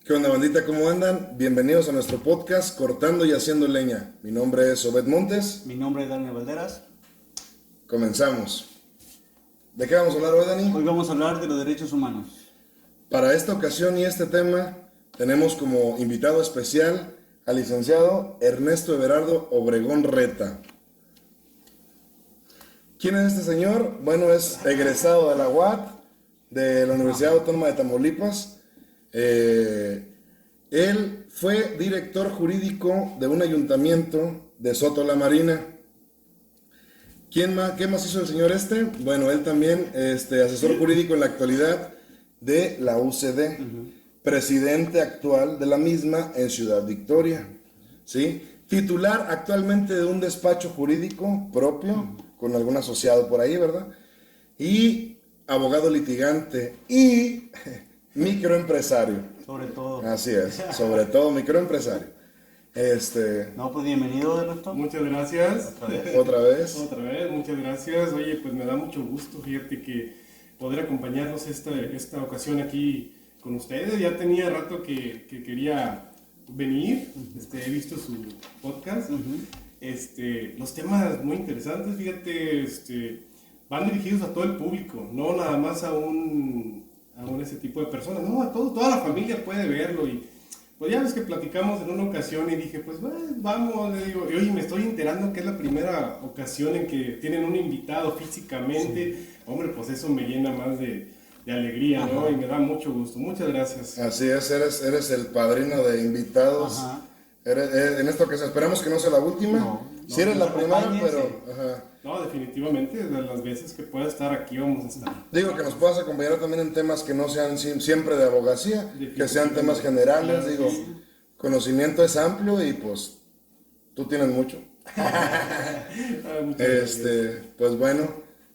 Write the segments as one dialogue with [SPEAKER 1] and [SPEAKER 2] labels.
[SPEAKER 1] ¿Qué onda, bandita? ¿Cómo andan? Bienvenidos a nuestro podcast Cortando y Haciendo Leña. Mi nombre es Obed Montes.
[SPEAKER 2] Mi nombre es Daniel Valderas.
[SPEAKER 1] Comenzamos. ¿De qué vamos a hablar hoy, Dani?
[SPEAKER 2] Hoy vamos a hablar de los derechos humanos.
[SPEAKER 1] Para esta ocasión y este tema tenemos como invitado especial al licenciado Ernesto Everardo Obregón Reta. ¿Quién es este señor? Bueno, es egresado de la UAT, de la Universidad Autónoma de Tamaulipas. Él fue director jurídico de un ayuntamiento de Soto la Marina. ¿Qué más hizo el señor este? Bueno, él también, asesor jurídico en la actualidad de la UCD, presidente actual de la misma en Ciudad Victoria, ¿sí? Titular actualmente de un despacho jurídico propio, con algún asociado por ahí, ¿verdad? Y abogado litigante y microempresario.
[SPEAKER 2] Sobre todo.
[SPEAKER 1] Así es, sobre todo microempresario.
[SPEAKER 2] No, pues bienvenido, Ernesto.
[SPEAKER 3] Muchas gracias.
[SPEAKER 1] Otra vez.
[SPEAKER 3] Otra vez, muchas gracias. Oye, pues me da mucho gusto, fíjate, que poder acompañarnos esta ocasión aquí con ustedes. Ya tenía rato que quería venir. He visto su podcast. Los temas muy interesantes, fíjate, van dirigidos a todo el público, no nada más a ese tipo de personas, no, a toda la familia puede verlo. Y pues ya ves que platicamos en una ocasión y dije, pues bueno, vamos, le digo, y oye, me estoy enterando que es la primera ocasión en que tienen un invitado físicamente. Sí. Hombre, pues eso me llena más de alegría. Ajá. ¿No? Y me da mucho gusto. Muchas gracias.
[SPEAKER 1] Así es, eres el padrino de invitados. Ajá. En esta ocasión, esperamos que no sea la última. No, si eres la primera, pero...
[SPEAKER 3] Sí. Ajá. No, definitivamente, de las veces que pueda estar aquí vamos a estar.
[SPEAKER 1] Digo, que nos puedas acompañar también en temas que no sean siempre de abogacía, que sean temas generales. Claro, digo, sí. Conocimiento es amplio y pues tú tienes mucho. Pues bueno,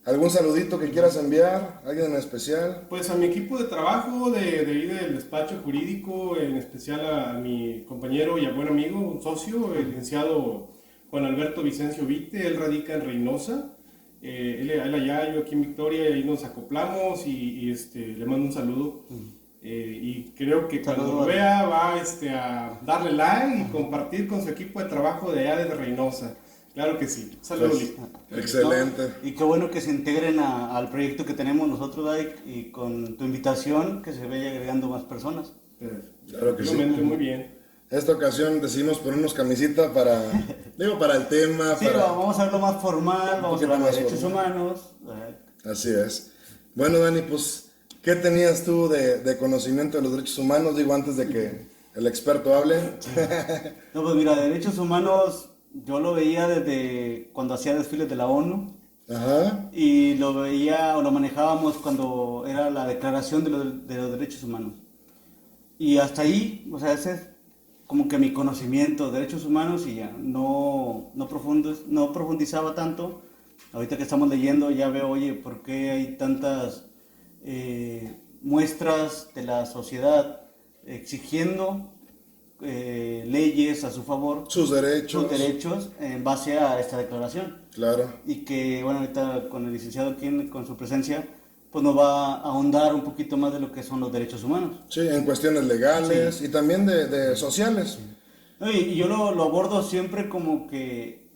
[SPEAKER 1] ¿algún saludito que quieras enviar? ¿Alguien en especial?
[SPEAKER 3] Pues a mi equipo de trabajo, de ahí del despacho jurídico, en especial a mi compañero y a buen amigo, un socio, el licenciado Juan Alberto Vicencio Vite. Él radica en Reynosa, él allá, yo aquí en Victoria, y ahí nos acoplamos y le mando un saludo. Y creo que cuando lo vea va a darle like y compartir con su equipo de trabajo de allá de Reynosa. Claro que sí. Saludos.
[SPEAKER 1] Pues, excelente.
[SPEAKER 2] ¿No? Y qué bueno que se integren al proyecto que tenemos nosotros, Dai, y con tu invitación que se vaya agregando más personas.
[SPEAKER 1] Claro que sí.
[SPEAKER 3] Muy bien.
[SPEAKER 1] Esta ocasión decidimos ponernos camisita para el tema.
[SPEAKER 2] Sí, vamos a verlo más formal, vamos a hablar de derechos humanos.
[SPEAKER 1] Así es. Bueno, Dani, pues, ¿qué tenías tú de conocimiento de los derechos humanos? Digo, antes de que el experto hable.
[SPEAKER 2] No, pues mira, derechos humanos yo lo veía desde cuando hacía desfiles de la ONU.
[SPEAKER 1] Ajá.
[SPEAKER 2] Y lo veía o lo manejábamos cuando era la declaración de los derechos humanos. Y hasta ahí, o sea, ese es como que mi conocimiento de derechos humanos, y ya no profundizaba tanto. Ahorita que estamos leyendo ya veo, oye, ¿por qué hay tantas muestras de la sociedad exigiendo leyes a su favor?
[SPEAKER 1] Sus derechos
[SPEAKER 2] en base a esta declaración.
[SPEAKER 1] Claro.
[SPEAKER 2] Y que, bueno, ahorita con el licenciado aquí, con su presencia, pues nos va a ahondar un poquito más de lo que son los derechos humanos.
[SPEAKER 1] Sí, en cuestiones legales, sí. Y también de sociales.
[SPEAKER 2] Y yo lo abordo siempre como que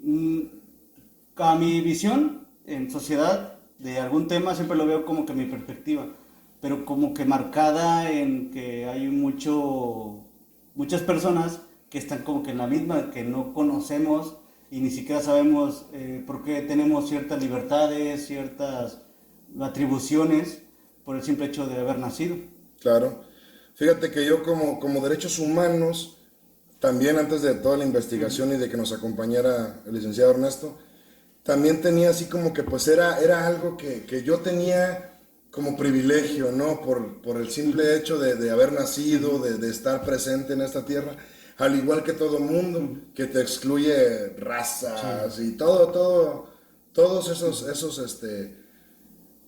[SPEAKER 2] a mi visión en sociedad de algún tema siempre lo veo como que mi perspectiva, pero como que marcada en que hay muchas personas que están como que en la misma, que no conocemos y ni siquiera sabemos por qué tenemos ciertas libertades, ciertas atribuciones por el simple hecho de haber nacido.
[SPEAKER 1] Claro. Fíjate que yo como derechos humanos, también antes de toda la investigación y de que nos acompañara el licenciado Ernesto, también tenía así como que pues era algo que yo tenía como privilegio, ¿no? Por el simple hecho de haber nacido, de estar presente en esta tierra, al igual que todo mundo, que te excluye razas y todos esos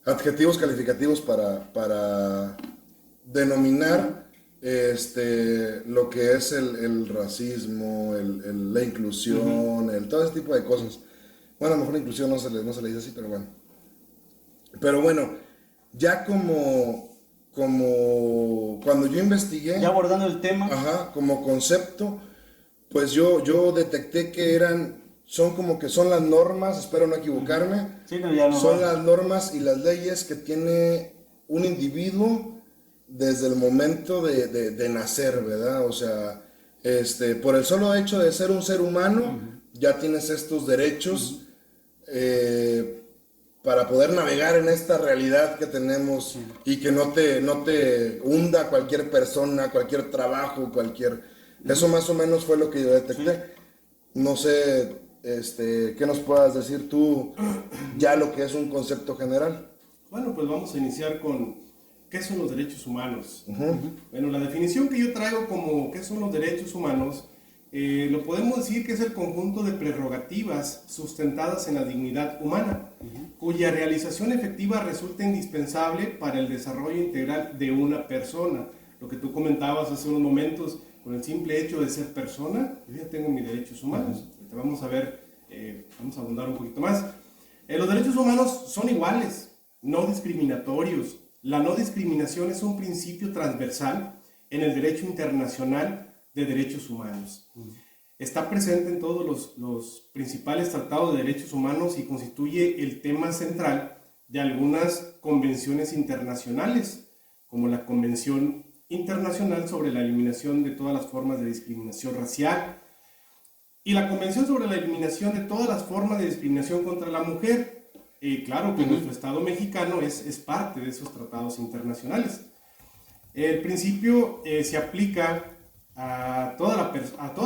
[SPEAKER 1] adjetivos calificativos para denominar lo que es el racismo, la inclusión, todo ese tipo de cosas. Bueno, a lo mejor la inclusión no se le dice así, pero bueno. Pero bueno, ya como cuando yo investigué,
[SPEAKER 2] Ya abordando el tema.
[SPEAKER 1] ajá, como concepto, pues yo detecté que son las normas, espero no equivocarme,
[SPEAKER 2] Sí, no, ya no
[SPEAKER 1] son
[SPEAKER 2] va.
[SPEAKER 1] las normas y las leyes que tiene un individuo desde el momento de nacer, ¿verdad? O sea, por el solo hecho de ser un ser humano, ya tienes estos derechos eh, para poder navegar en esta realidad que tenemos y que no te hunda cualquier persona, cualquier trabajo, Eso más o menos fue lo que yo detecté. No sé, qué nos puedas decir tú, ya lo que es un concepto general.
[SPEAKER 3] Bueno, pues vamos a iniciar con qué son los derechos humanos. Bueno, la definición que yo traigo como qué son los derechos humanos, lo podemos decir que es el conjunto de prerrogativas sustentadas en la dignidad humana, cuya realización efectiva resulta indispensable para el desarrollo integral de una persona. Lo que tú comentabas hace unos momentos, con el simple hecho de ser persona, yo ya tengo mis derechos humanos. Vamos a ver, vamos a abundar un poquito más. Los derechos humanos son iguales, no discriminatorios. La no discriminación es un principio transversal en el derecho internacional de derechos humanos. Está presente en todos los principales tratados de derechos humanos y constituye el tema central de algunas convenciones internacionales, como la Convención Internacional sobre la Eliminación de todas las formas de discriminación racial y la Convención sobre la Eliminación de todas las formas de discriminación contra la mujer. Claro que nuestro Estado mexicano es parte de esos tratados internacionales. El principio se aplica a todas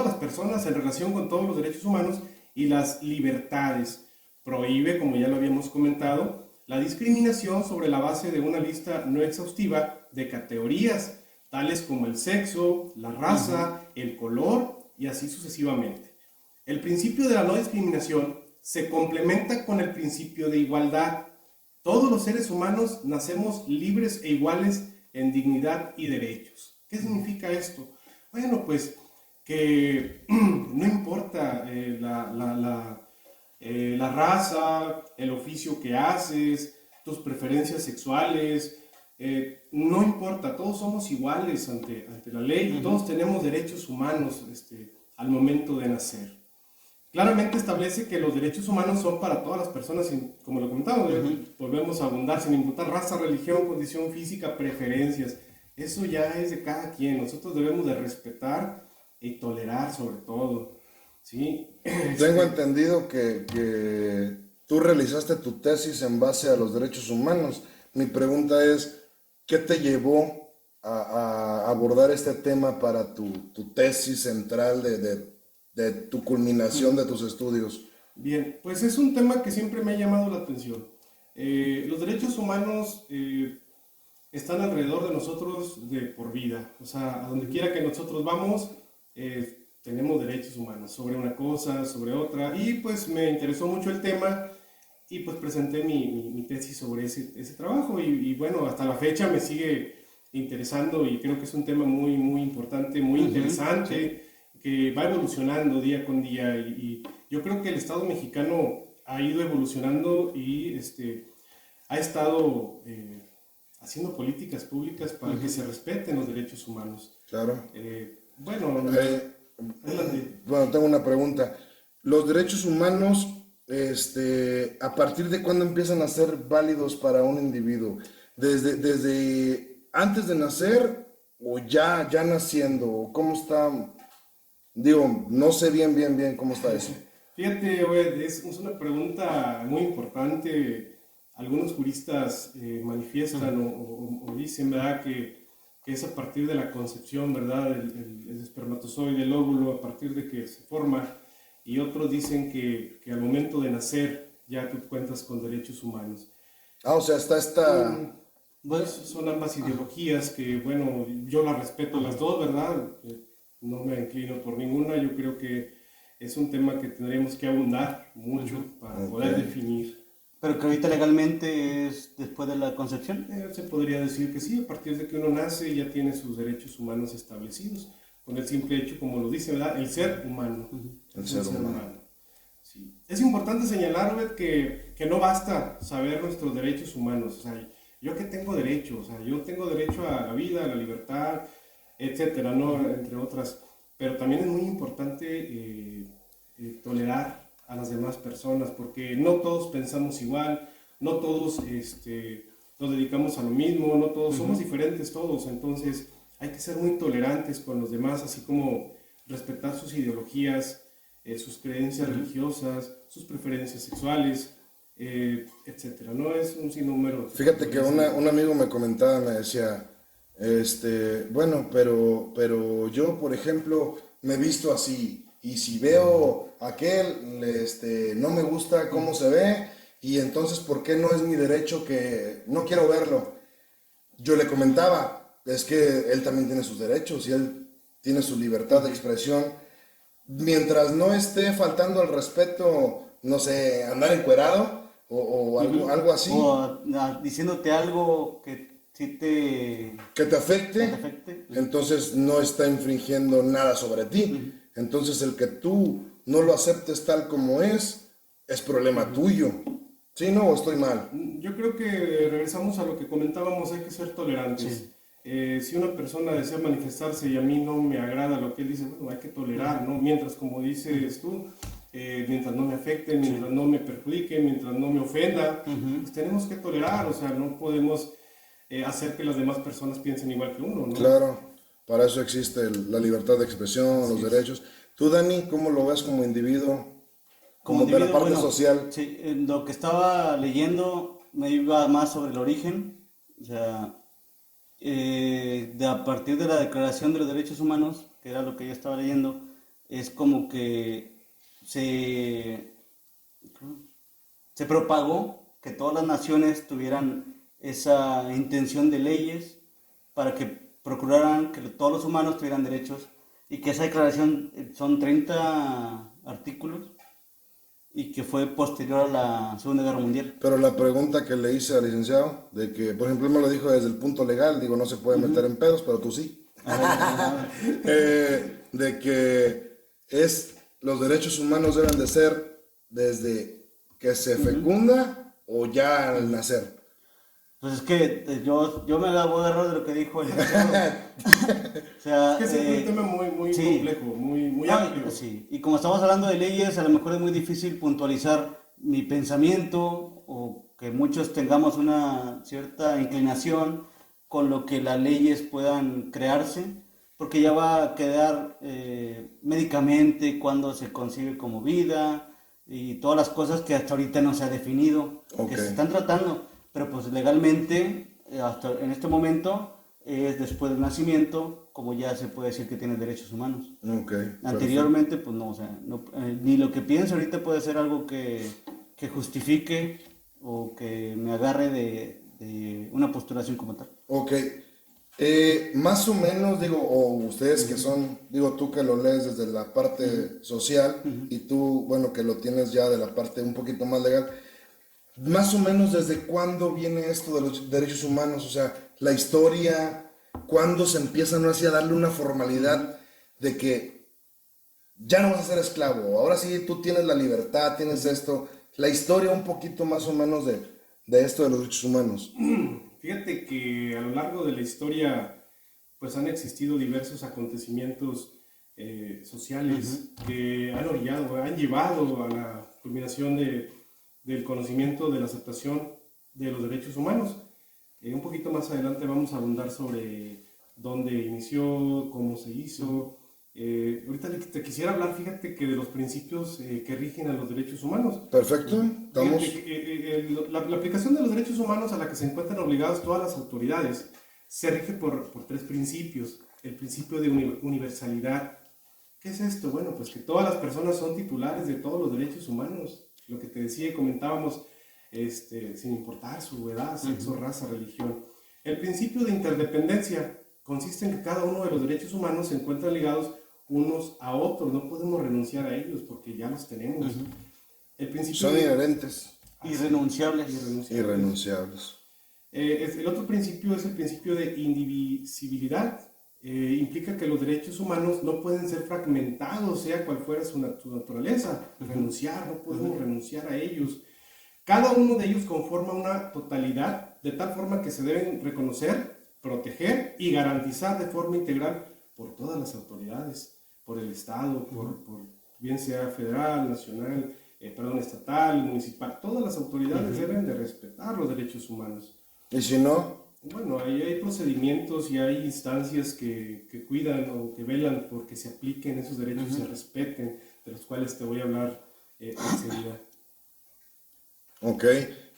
[SPEAKER 3] las personas en relación con todos los derechos humanos y las libertades. Prohíbe, como ya lo habíamos comentado, la discriminación sobre la base de una lista no exhaustiva de categorías, tales como el sexo, la raza, el color y así sucesivamente. El principio de la no discriminación se complementa con el principio de igualdad. Todos los seres humanos nacemos libres e iguales en dignidad y derechos. ¿Qué significa esto? Bueno, pues que no importa la raza, el oficio que haces, tus preferencias sexuales, no importa, todos somos iguales ante la ley y todos tenemos derechos humanos al momento de nacer. Claramente establece que los derechos humanos son para todas las personas, como lo comentamos, volvemos a abundar, sin importar raza, religión, condición física, preferencias. Eso ya es de cada quien. Nosotros debemos de respetar y tolerar sobre todo, ¿sí?
[SPEAKER 1] Tengo entendido que tú realizaste tu tesis en base a los derechos humanos. Mi pregunta es, ¿qué te llevó a abordar este tema para tu tesis central de tu culminación de tus estudios?
[SPEAKER 3] Bien, pues es un tema que siempre me ha llamado la atención. Los derechos humanos están alrededor de nosotros de por vida. O sea, a donde quiera que nosotros vamos, tenemos derechos humanos sobre una cosa, sobre otra. Y pues me interesó mucho el tema y pues presenté mi tesis sobre ese trabajo. Y bueno, hasta la fecha me sigue interesando y creo que es un tema muy, muy importante, muy interesante, que va evolucionando día con día. Y yo creo que el Estado mexicano ha ido evolucionando y ha estado haciendo políticas públicas para que se respeten los derechos humanos.
[SPEAKER 1] Claro.
[SPEAKER 3] Bueno, adelante.
[SPEAKER 1] Bueno, tengo una pregunta. Los derechos humanos, ¿a partir de cuándo empiezan a ser válidos para un individuo? ¿Desde antes de nacer o ya naciendo? ¿Cómo está? Digo, no sé bien cómo está eso.
[SPEAKER 3] Fíjate, Obed, es una pregunta muy importante. Algunos juristas manifiestan o dicen, ¿verdad?, que es a partir de la concepción, ¿verdad?, el espermatozoide, el óvulo, a partir de que se forma, y otros dicen que al momento de nacer ya tú cuentas con derechos humanos.
[SPEAKER 1] O sea, está esta...
[SPEAKER 3] Pues son ambas ideologías que, bueno, yo las respeto las dos, ¿verdad? No me inclino por ninguna. Yo creo que es un tema que tendríamos que abundar mucho para poder definir.
[SPEAKER 2] Pero que ahorita legalmente es después de la concepción.
[SPEAKER 3] Se podría decir que sí, a partir de que uno nace ya tiene sus derechos humanos establecidos, con el simple hecho, como lo dice, ¿verdad?, el ser humano.
[SPEAKER 1] El ser humano.
[SPEAKER 3] Sí. Es importante señalar, Obed, que no basta saber nuestros derechos humanos. O sea, ¿yo qué tengo derecho? O sea, yo tengo derecho a la vida, a la libertad, etcétera, ¿no? Entre otras. Pero también es muy importante tolerar a las demás personas, porque no todos pensamos igual, no todos nos dedicamos a lo mismo, no todos somos diferentes todos, entonces hay que ser muy tolerantes con los demás, así como respetar sus ideologías, sus creencias religiosas, sus preferencias sexuales, etcétera. No es un sinnúmero.
[SPEAKER 1] Fíjate que un amigo me comentaba, me decía, bueno, pero yo, por ejemplo, me he visto así, y si veo a aquel, no me gusta cómo se ve, y entonces, ¿por qué no es mi derecho que no quiero verlo? Yo le comentaba, es que él también tiene sus derechos, y él tiene su libertad de expresión, mientras no esté faltando al respeto, no sé, andar encuerado, o algo así.
[SPEAKER 2] O diciéndote algo que sí
[SPEAKER 1] Que te afecte,
[SPEAKER 2] afecte.
[SPEAKER 1] entonces no está infringiendo nada sobre ti. Entonces el que tú no lo aceptes tal como es problema tuyo. ¿Sí, no? ¿O estoy mal?
[SPEAKER 3] Yo creo que regresamos a lo que comentábamos, hay que ser tolerantes. Si una persona desea manifestarse y a mí no me agrada lo que él dice, bueno, hay que tolerar, ¿no? Mientras, como dices tú, mientras no me afecte, mientras no me perjudique, mientras no me ofenda, pues tenemos que tolerar, o sea, no podemos hacer que las demás personas piensen igual que uno, ¿no?
[SPEAKER 1] Claro, para eso existe la libertad de expresión, los derechos. Tú, Dani, ¿cómo lo ves como individuo? Como de la parte social.
[SPEAKER 2] Sí, en lo que estaba leyendo me iba más sobre el origen, o sea, a partir de la Declaración de los Derechos Humanos, que era lo que yo estaba leyendo, es como que se propagó que todas las naciones tuvieran esa intención de leyes para que procuraran que todos los humanos tuvieran derechos, y que esa declaración son 30 artículos y que fue posterior a la Segunda Guerra Mundial.
[SPEAKER 1] Pero la pregunta que le hice al licenciado, de que, por ejemplo, él me lo dijo desde el punto legal, digo, no se puede meter en pedos, pero tú sí. De que los derechos humanos deben de ser desde que se fecunda o ya al nacer.
[SPEAKER 2] Pues es que yo me voy a agarrar de lo que dijo el licenciado. O sea,
[SPEAKER 3] es que es un tema muy
[SPEAKER 2] sí,
[SPEAKER 3] complejo, muy amplio.
[SPEAKER 2] Sí, y como estamos hablando de leyes, a lo mejor es muy difícil puntualizar mi pensamiento, o que muchos tengamos una cierta inclinación con lo que las leyes puedan crearse, porque ya va a quedar médicamente cuando se concibe como vida y todas las cosas que hasta ahorita no se ha definido, que se están tratando, pero pues legalmente hasta en este momento es después del nacimiento, como ya se puede decir que tiene derechos humanos. Anteriormente, pues no, o sea, no, ni lo que pienso ahorita puede ser algo que justifique o que me agarre de una postulación como tal.
[SPEAKER 1] Ok. Más o menos, digo, o ustedes que son, digo, tú que lo lees desde la parte social y tú, bueno, que lo tienes ya de la parte un poquito más legal, más o menos desde cuándo viene esto de los derechos humanos, o sea, la historia, cuándo se empieza, no así, a darle una formalidad de que ya no vas a ser esclavo, ahora sí tú tienes la libertad, tienes esto, la historia un poquito más o menos de esto de los derechos humanos.
[SPEAKER 3] Fíjate que a lo largo de la historia pues han existido diversos acontecimientos sociales que han llevado a la culminación del conocimiento, de la aceptación de los derechos humanos. Un poquito más adelante vamos a abundar sobre dónde inició, cómo se hizo. Ahorita te quisiera hablar, fíjate, que de los principios que rigen a los derechos humanos.
[SPEAKER 1] Perfecto, estamos.
[SPEAKER 3] La aplicación de los derechos humanos a la que se encuentran obligadas todas las autoridades se rige por tres principios. El principio de universalidad. ¿Qué es esto? Bueno, pues que todas las personas son titulares de todos los derechos humanos. Lo que te decía y comentábamos, sin importar su edad, sexo, raza, religión. El principio de interdependencia consiste en que cada uno de los derechos humanos se encuentran ligados unos a otros, no podemos renunciar a ellos porque ya los tenemos. El principio
[SPEAKER 1] son inherentes.
[SPEAKER 2] Irrenunciables.
[SPEAKER 1] Irrenunciables.
[SPEAKER 3] El otro principio es el principio de indivisibilidad. Implica que los derechos humanos no pueden ser fragmentados, sea cual fuera su naturaleza. Renunciar, no podemos renunciar a ellos. Cada uno de ellos conforma una totalidad de tal forma que se deben reconocer, proteger y garantizar de forma integral por todas las autoridades, por el Estado, por bien sea federal, nacional, estatal, municipal. Todas las autoridades deben de respetar los derechos humanos.
[SPEAKER 1] ¿Y si no?
[SPEAKER 3] Bueno, ahí hay procedimientos y hay instancias que cuidan o que velan porque se apliquen esos derechos y se respeten, de los cuales te voy a hablar enseguida.
[SPEAKER 1] Ok.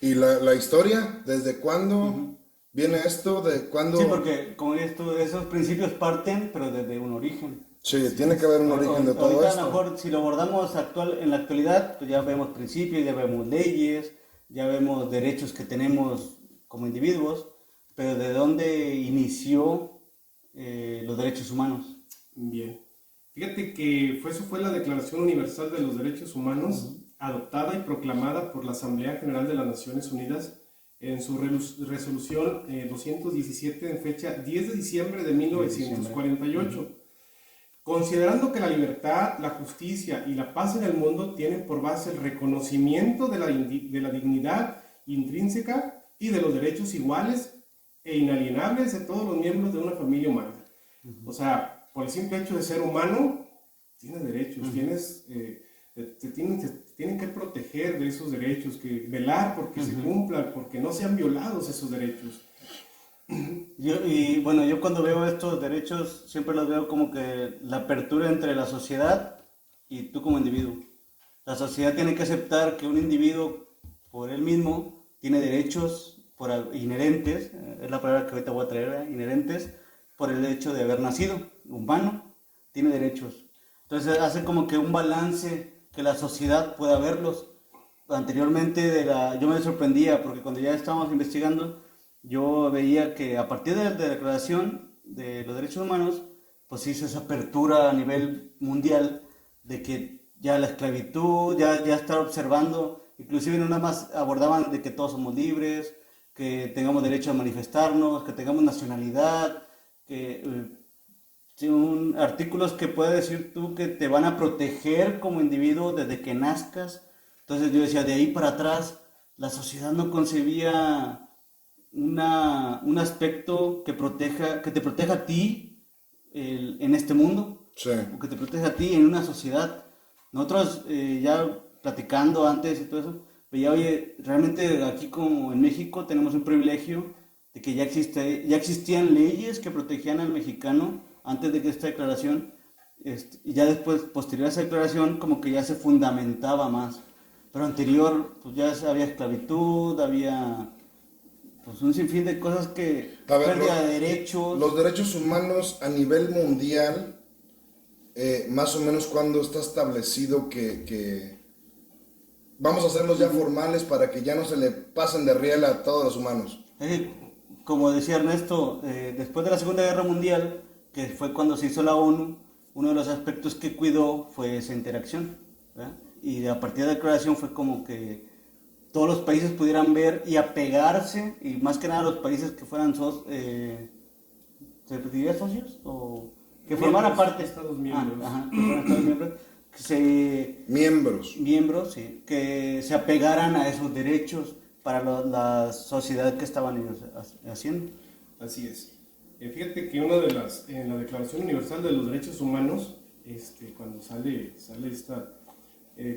[SPEAKER 1] ¿Y la historia? ¿Desde cuándo viene esto? ¿De cuándo?
[SPEAKER 2] Sí, porque como esto, esos principios parten, pero desde un origen.
[SPEAKER 1] Sí, tiene que haber un origen de todo
[SPEAKER 2] Ahorita
[SPEAKER 1] esto.
[SPEAKER 2] a lo mejor si lo abordamos en la actualidad, pues ya vemos principios, ya vemos leyes, ya vemos derechos que tenemos como individuos, pero ¿de dónde inició los derechos humanos?
[SPEAKER 3] Bien. Fíjate que eso fue la Declaración Universal de los Derechos Humanos, adoptada y proclamada por la Asamblea General de las Naciones Unidas en su resolución 217 en fecha 10 de diciembre de 1948. Considerando que la libertad, la justicia y la paz en el mundo tienen por base el reconocimiento de la dignidad intrínseca y de los derechos iguales e inalienables de todos los miembros de una familia humana. O sea, por el simple hecho de ser humano, tienes derechos, te tienen que proteger de esos derechos, que velar porque se cumplan, porque no sean violados esos derechos.
[SPEAKER 2] Yo cuando veo estos derechos siempre los veo como que la apertura entre la sociedad y tú como individuo. La sociedad tiene que aceptar que un individuo por él mismo tiene derechos inherentes, es la palabra que ahorita voy a traer, inherentes, por el hecho de haber nacido humano, tiene derechos. Entonces hace como que un balance que la sociedad pueda verlos. Anteriormente yo me sorprendía porque cuando ya estábamos investigando, yo veía que a partir de la Declaración de los Derechos Humanos, pues hizo esa apertura a nivel mundial de que ya la esclavitud, ya estar observando, inclusive no nada más abordaban de que todos somos libres, que tengamos derecho a manifestarnos, que tengamos nacionalidad, artículos que puedes decir tú que te van a proteger como individuo desde que nazcas. Entonces yo decía, de ahí para atrás, la sociedad no concebía un aspecto que te proteja a ti en este mundo,
[SPEAKER 1] Sí.
[SPEAKER 2] o que te proteja a ti en una sociedad. Nosotros ya platicando antes y todo eso, veía, oye, realmente aquí como en México tenemos un privilegio de que ya existían leyes que protegían al mexicano antes de que esta declaración, y ya después, posterior a esa declaración, como que ya se fundamentaba más. Pero anterior, pues ya había esclavitud, había pues un sinfín de cosas que pérdida de derechos.
[SPEAKER 1] Los derechos humanos a nivel mundial, más o menos cuando está establecido que vamos a hacerlos ya formales para que ya no se le pasen de riel a todos los humanos.
[SPEAKER 2] Como decía Ernesto, después de la Segunda Guerra Mundial, que fue cuando se hizo la ONU, uno de los aspectos que cuidó fue esa interacción, ¿verdad? Y a partir de la declaración fue como que todos los países pudieran ver y apegarse, y más que nada los países que fueran ¿se diría socios? O que formaran parte.
[SPEAKER 3] Estados miembros.
[SPEAKER 2] Que fueran Estados miembros. Miembros, sí, que se apegaran a esos derechos para la sociedad que estaban ellos haciendo.
[SPEAKER 3] Así es. Fíjate que en la Declaración Universal de los Derechos Humanos, cuando sale esta,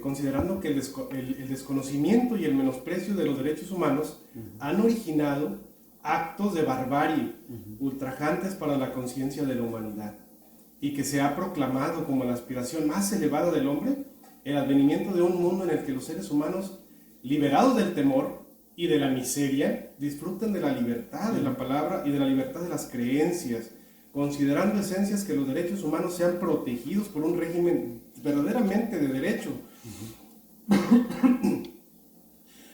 [SPEAKER 3] considerando que el desconocimiento y el menosprecio de los derechos humanos han originado actos de barbarie ultrajantes para la conciencia de la humanidad, y que se ha proclamado como la aspiración más elevada del hombre el advenimiento de un mundo en el que los seres humanos, liberados del temor y de la miseria, disfruten de la libertad de la palabra y de la libertad de las creencias, considerando esencias que los derechos humanos sean protegidos por un régimen verdaderamente de derecho,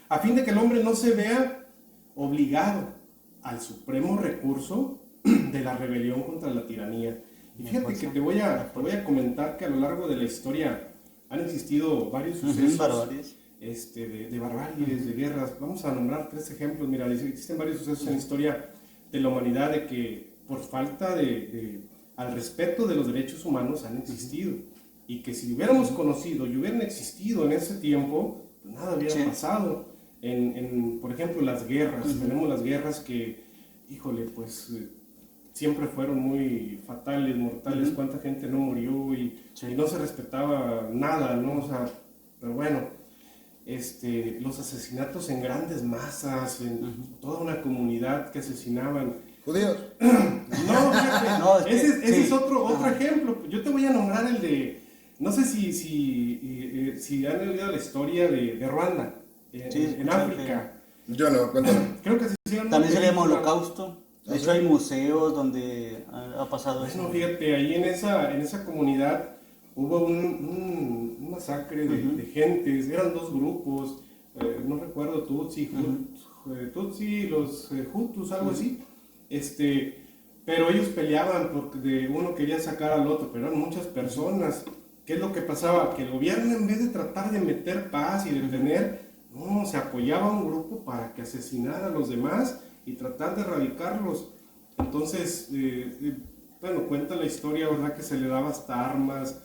[SPEAKER 3] a fin de que el hombre no se vea obligado al supremo recurso de la rebelión contra la tiranía. Y fíjate que te voy a comentar que a lo largo de la historia han existido varios sucesos de barbaries, de guerras. Vamos a nombrar 3 ejemplos. Mira, existen varios sucesos en la historia de la humanidad de que por falta al respeto de los derechos humanos han existido. Y que si hubiéramos conocido y hubieran existido en ese tiempo, pues nada hubiera pasado. por ejemplo, las guerras. Tenemos las guerras que, híjole, pues siempre fueron muy fatales, mortales. Cuánta gente no murió y no se respetaba nada, ¿no? O sea, pero bueno, los asesinatos en grandes masas, en toda una comunidad que asesinaban.
[SPEAKER 1] ¿Judíos?
[SPEAKER 3] No, fíjate,
[SPEAKER 2] No,
[SPEAKER 3] ese es otro ejemplo. Yo te voy a nombrar el de, no sé si han oído la historia de Ruanda, en África.
[SPEAKER 1] Yo no, cuéntame.
[SPEAKER 3] Creo que se hicieron
[SPEAKER 2] También se le llama
[SPEAKER 3] película.
[SPEAKER 2] Holocausto. De hecho, hay museos donde ha pasado eso.
[SPEAKER 3] Bueno, fíjate, ahí en esa comunidad hubo un masacre de gentes, eran dos grupos, no recuerdo, Tutsi y los Hutus, algo así. Pero ellos peleaban porque uno quería sacar al otro, pero eran muchas personas. ¿Qué es lo que pasaba? Que el gobierno, en vez de tratar de meter paz y detener, no, se apoyaba a un grupo para que asesinara a los demás y tratar de erradicarlos. Entonces, bueno, cuenta la historia, ¿verdad? Que se le daba hasta armas,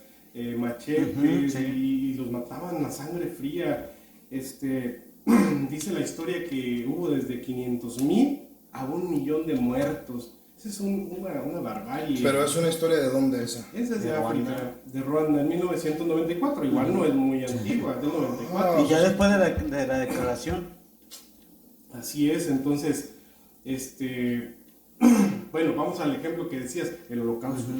[SPEAKER 3] machetes, y los mataban a sangre fría. Dice la historia que hubo desde 500,000 a 1,000,000 de muertos. Esa es una barbarie.
[SPEAKER 1] Pero es una historia de dónde esa.
[SPEAKER 3] Esa es de
[SPEAKER 2] De
[SPEAKER 3] África,
[SPEAKER 2] Ruanda.
[SPEAKER 3] de Ruanda, en 1994. Igual no es muy antigua, es del 94.
[SPEAKER 2] Y ya después de la declaración.
[SPEAKER 3] Así es, entonces, bueno, vamos al ejemplo que decías, el Holocausto.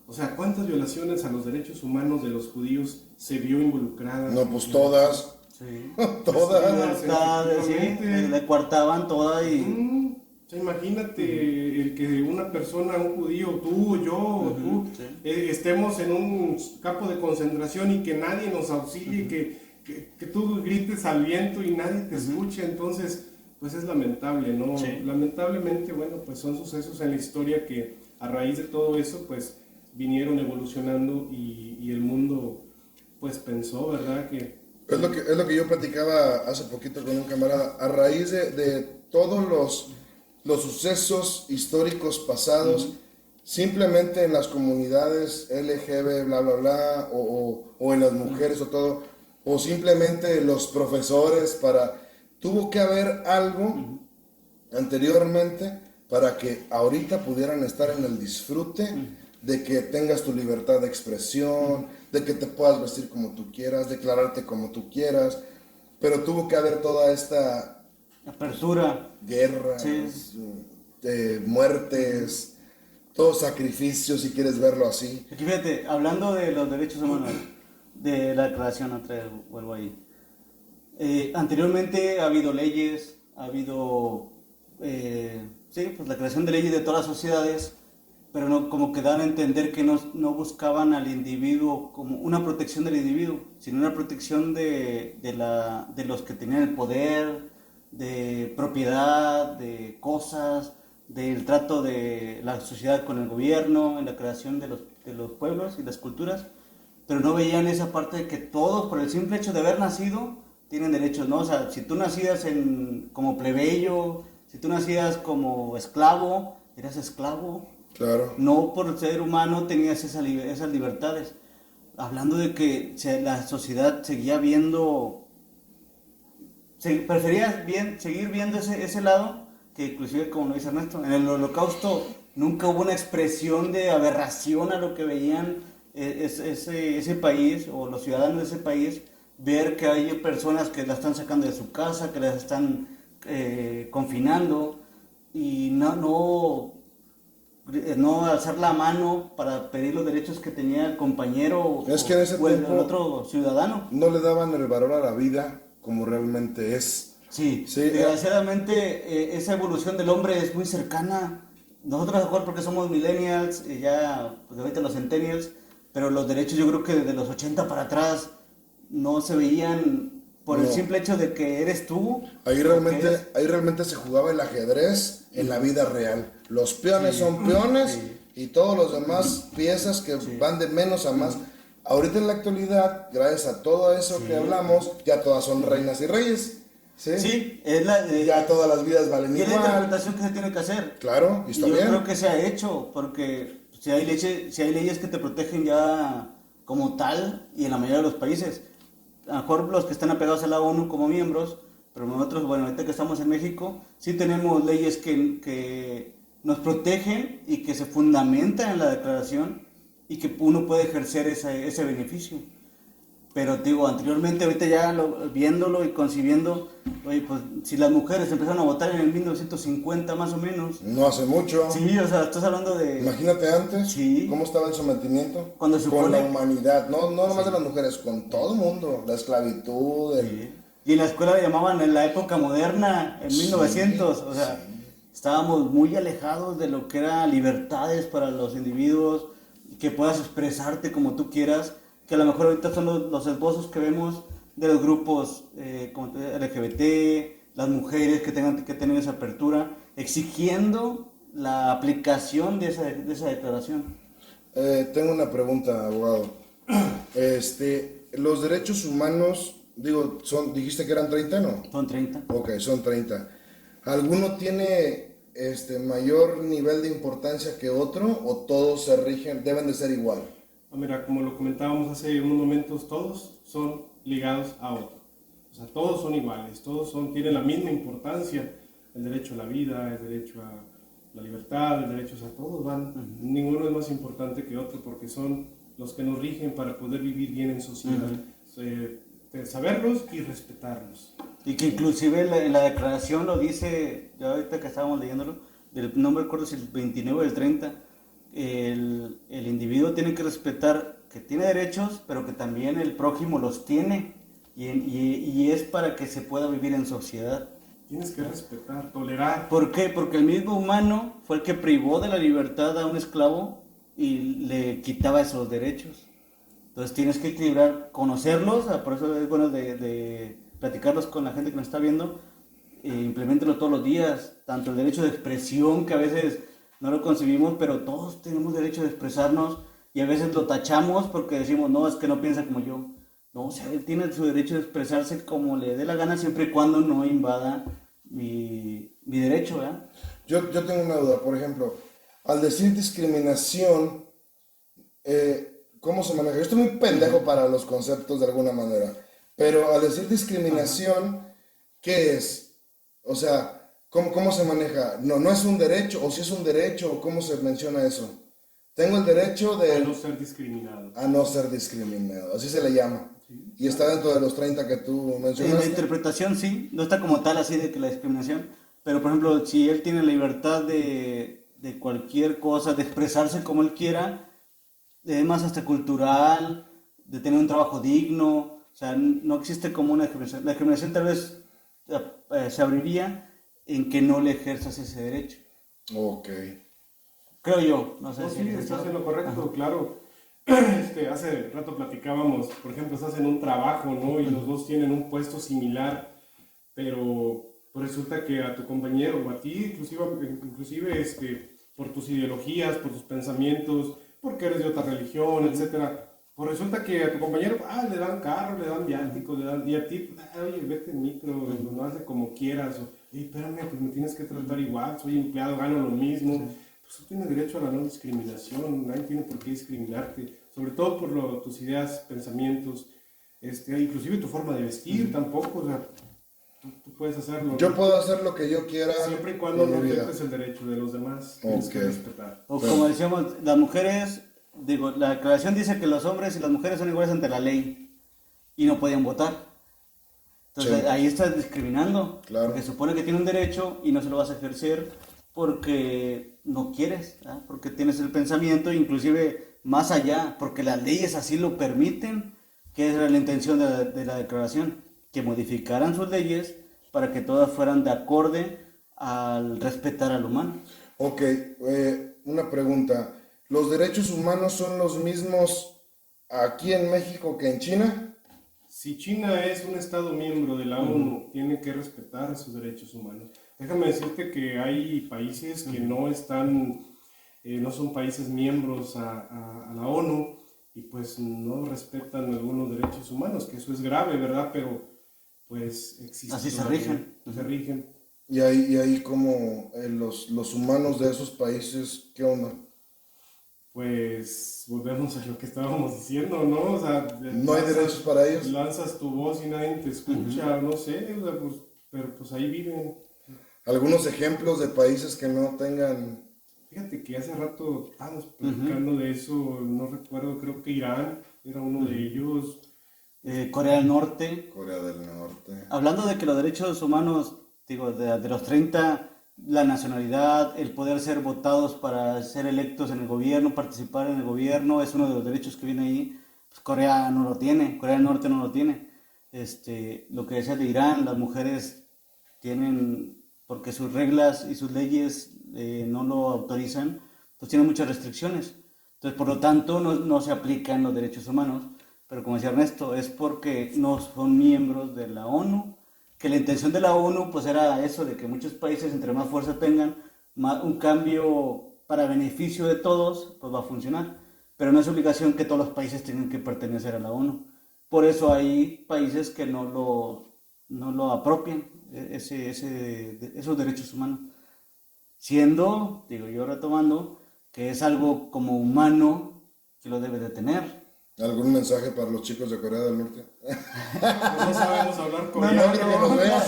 [SPEAKER 3] O sea, ¿cuántas violaciones a los derechos humanos de los judíos se vio involucradas?
[SPEAKER 1] No, pues todas.
[SPEAKER 2] Sí.
[SPEAKER 1] Todas.
[SPEAKER 2] Le coartaban toda y...
[SPEAKER 3] O sea, imagínate el que una persona, un judío, tú, yo, o tú, estemos en un campo de concentración y que nadie nos auxilie, que tú grites al viento y nadie te escuche. Entonces, pues es lamentable, ¿no?
[SPEAKER 2] Sí.
[SPEAKER 3] Lamentablemente, bueno, pues son sucesos en la historia que a raíz de todo eso, pues vinieron evolucionando y el mundo, pues pensó, ¿verdad? Que
[SPEAKER 1] Es lo que yo platicaba hace poquito con un camarada. A raíz de todos los sucesos históricos pasados, simplemente en las comunidades LGBT, bla, bla, bla, o en las mujeres o todo, o simplemente los profesores, tuvo que haber algo anteriormente para que ahorita pudieran estar en el disfrute de que tengas tu libertad de expresión, de que te puedas vestir como tú quieras, declararte como tú quieras, pero tuvo que haber toda esta
[SPEAKER 2] Apertura.
[SPEAKER 1] guerras,
[SPEAKER 2] Sí.
[SPEAKER 1] Muertes, todo sacrificio, si quieres verlo así.
[SPEAKER 2] Aquí fíjate, hablando de los derechos humanos, de la declaración, otra vez vuelvo ahí. Anteriormente ha habido leyes, ha habido, pues la creación de leyes de todas las sociedades, pero no, como que dan a entender que no buscaban al individuo como una protección del individuo, sino una protección de los que tenían el poder, de propiedad, de cosas, del trato de la sociedad con el gobierno, en la creación de los pueblos y las culturas, pero no veían esa parte de que todos, por el simple hecho de haber nacido, tienen derechos, ¿no? O sea, si tú nacías como plebeyo, si tú nacías como esclavo, eras esclavo.
[SPEAKER 1] Claro.
[SPEAKER 2] No por ser humano tenías esas libertades. Hablando de que la sociedad seguía viendo, prefería seguir viendo ese lado, que inclusive, como lo dice Ernesto, en el Holocausto nunca hubo una expresión de aberración a lo que veían ese país o los ciudadanos de ese país, ver que hay personas que la están sacando de su casa, que las están confinando, y no alzar la mano para pedir los derechos que tenía el compañero
[SPEAKER 1] Es que en ese
[SPEAKER 2] o el
[SPEAKER 1] tiempo
[SPEAKER 2] otro ciudadano.
[SPEAKER 1] no le daban el valor a la vida como realmente es.
[SPEAKER 2] Sí,
[SPEAKER 1] Sí,
[SPEAKER 2] desgraciadamente esa evolución del hombre es muy cercana. Nosotros a lo mejor porque somos millennials, ya pues ahorita los centennials, pero los derechos yo creo que desde los 80 para atrás no se veían por el
[SPEAKER 1] No.
[SPEAKER 2] simple hecho de que eres tú.
[SPEAKER 1] Ahí realmente se jugaba el ajedrez en la vida real. Los peones son peones y todos los demás piezas que van de menos a más. Ahorita en la actualidad, gracias a todo eso que hablamos, ya todas son reinas y reyes. Sí,
[SPEAKER 2] Sí,
[SPEAKER 1] ya todas las vidas valen
[SPEAKER 2] y es la
[SPEAKER 1] igual.
[SPEAKER 2] interpretación que se tiene que hacer.
[SPEAKER 1] Claro, y
[SPEAKER 2] Y
[SPEAKER 1] está
[SPEAKER 2] yo
[SPEAKER 1] bien.
[SPEAKER 2] creo que se ha hecho, porque si hay leyes que te protegen ya como tal, y en la mayoría de los países, a lo mejor los que están apegados a la ONU como miembros, Pero nosotros, bueno, ahorita que estamos en México, sí tenemos leyes que nos protegen y que se fundamentan en la declaración y que uno puede ejercer ese beneficio. Pero te digo, anteriormente, ahorita ya viéndolo y concibiendo, oye, pues si las mujeres empezaron a votar en el 1950 más o menos.
[SPEAKER 1] No hace mucho.
[SPEAKER 2] Sí, o sea, estás hablando de...
[SPEAKER 1] Imagínate antes,
[SPEAKER 2] Sí.
[SPEAKER 1] cómo estaba el sometimiento
[SPEAKER 2] Cuando se
[SPEAKER 1] con
[SPEAKER 2] supone-
[SPEAKER 1] la humanidad, no nomás de las mujeres, con todo el mundo, la esclavitud,
[SPEAKER 2] Sí. Y en la escuela le llamaban en la época moderna, en 1900, o sea, estábamos muy alejados de lo que era libertades para los individuos, que puedas expresarte como tú quieras, que a lo mejor ahorita son los esbozos que vemos de los grupos como LGBT, las mujeres que tengan que tener esa apertura, exigiendo la aplicación de esa declaración.
[SPEAKER 1] Tengo una pregunta, abogado. Los derechos humanos, digo, dijiste que eran 30, ¿no?
[SPEAKER 2] Son 30.
[SPEAKER 1] Ok, son 30. ¿Alguno tiene mayor nivel de importancia que otro o todos se rigen, deben de ser igual?
[SPEAKER 3] Mira, como lo comentábamos hace unos momentos, todos son ligados a otro. O sea, todos son iguales, tienen la misma importancia. El derecho a la vida, el derecho a la libertad, el derecho, o sea, todos van. Ninguno es más importante que otro porque son los que nos rigen para poder vivir bien en sociedad. Saberlos y respetarlos.
[SPEAKER 2] Y que inclusive en la declaración lo dice, ya ahorita que estábamos leyéndolo, no me acuerdo si el 29 o el 30, el individuo tiene que respetar que tiene derechos, pero que también el prójimo los tiene, y es para que se pueda vivir en sociedad.
[SPEAKER 3] Tienes que respetar, tolerar.
[SPEAKER 2] ¿Por qué? Porque el mismo humano fue el que privó de la libertad a un esclavo y le quitaba esos derechos. Entonces tienes que equilibrar, conocerlos, por eso es bueno de platicarlos con la gente que nos está viendo, implementarlo todos los días, tanto el derecho de expresión, que a veces no lo concebimos, pero todos tenemos derecho de expresarnos y a veces lo tachamos porque decimos, no, es que no piensa como yo. No, o sea, él tiene su derecho de expresarse como le dé la gana siempre y cuando no invada mi derecho, ¿verdad?
[SPEAKER 1] Yo tengo una duda, por ejemplo, al decir discriminación, ¿cómo se maneja? Yo estoy muy pendejo para los conceptos de alguna manera, pero al decir discriminación, ¿qué es? O sea, ¿cómo se maneja? No es un derecho, o si es un derecho, o ¿cómo se menciona eso? Tengo el derecho
[SPEAKER 3] A no ser discriminado.
[SPEAKER 1] a no ser discriminado, así se le llama. Sí. Y está dentro de los 30 que tú mencionaste.
[SPEAKER 2] En la interpretación sí, no está como tal así de que la discriminación, pero por ejemplo, si él tiene la libertad de cualquier cosa, de expresarse como él quiera, además hasta cultural, de tener un trabajo digno, o sea, no existe como una discriminación. La discriminación tal vez se abriría en que no le ejerzas ese derecho.
[SPEAKER 1] Ok.
[SPEAKER 2] Creo yo, no sé
[SPEAKER 3] No,
[SPEAKER 2] si
[SPEAKER 3] sí, estás en lo correcto, claro. Hace rato platicábamos, por ejemplo, estás en un trabajo, ¿no? Y los dos tienen un puesto similar, pero pues resulta que a tu compañero o a ti, inclusive por tus ideologías, por tus pensamientos, porque eres de otra religión, etcétera, pues resulta que a tu compañero, le dan carro, le dan viáticos, y a ti, oye, vete en micro, no hace como quieras, o, espérame, pues me tienes que tratar igual, soy empleado, gano lo mismo. Sí. Pues tú tienes derecho a la no discriminación, nadie tiene por qué discriminarte, sobre todo por tus ideas, pensamientos, inclusive tu forma de vestir tampoco, o sea, tú puedes hacerlo.
[SPEAKER 1] Yo puedo hacer lo que yo quiera.
[SPEAKER 3] Siempre y cuando no afectes el derecho de los demás, tienes que respetar.
[SPEAKER 2] O como decíamos, las mujeres, la declaración dice que los hombres y las mujeres son iguales ante la ley y no podían votar. Entonces ahí estás discriminando,
[SPEAKER 1] claro.
[SPEAKER 2] Porque supone que tiene un derecho y no se lo vas a ejercer porque no quieres, ¿verdad? Porque tienes el pensamiento, inclusive más allá, porque las leyes así lo permiten, que es la intención de la declaración, que modificaran sus leyes para que todas fueran de acorde al respetar al humano.
[SPEAKER 1] Ok, una pregunta. ¿Los derechos humanos son los mismos aquí en México que en China?
[SPEAKER 3] Si China es un estado miembro de la ONU, tiene que respetar sus derechos humanos. Déjame decirte que hay países que no son países miembros a la ONU y pues no respetan algunos derechos humanos, que eso es grave, ¿verdad? Pero pues existe.
[SPEAKER 2] Así se rigen.
[SPEAKER 3] Se rigen.
[SPEAKER 1] Y ahí como los humanos de esos países, ¿qué onda?
[SPEAKER 3] Pues volvemos a lo que estábamos diciendo, ¿no? O sea,
[SPEAKER 1] no hay derechos para ellos.
[SPEAKER 3] Lanzas tu voz y nadie te escucha, no sé, o sea, pues pero pues ahí viven.
[SPEAKER 1] Algunos ejemplos de países que no tengan...
[SPEAKER 3] Fíjate que hace rato estábamos platicando de eso, no recuerdo, creo que Irán era uno de ellos.
[SPEAKER 2] Corea del Norte.
[SPEAKER 1] Corea del Norte.
[SPEAKER 2] Hablando de que los derechos humanos, digo, de los 30, la nacionalidad, el poder ser votados para ser electos en el gobierno, participar en el gobierno, es uno de los derechos que viene ahí. Pues Corea no lo tiene, Corea del Norte no lo tiene. Lo que decía de Irán, las mujeres tienen, porque sus reglas y sus leyes no lo autorizan, pues tienen muchas restricciones. Entonces, por lo tanto, no se aplican los derechos humanos. Pero como decía Ernesto, es porque no son miembros de la ONU, que la intención de la ONU pues era eso, de que muchos países entre más fuerza tengan, un cambio para beneficio de todos, pues va a funcionar. Pero no es obligación que todos los países tengan que pertenecer a la ONU. Por eso hay países que no lo apropian, esos derechos humanos. Siendo, digo yo retomando, que es algo como humano que lo debe de tener.
[SPEAKER 1] ¿Algún mensaje para los chicos de Corea del Norte?
[SPEAKER 3] No sabemos hablar
[SPEAKER 1] No,
[SPEAKER 3] coreano.
[SPEAKER 1] creo que nos vean.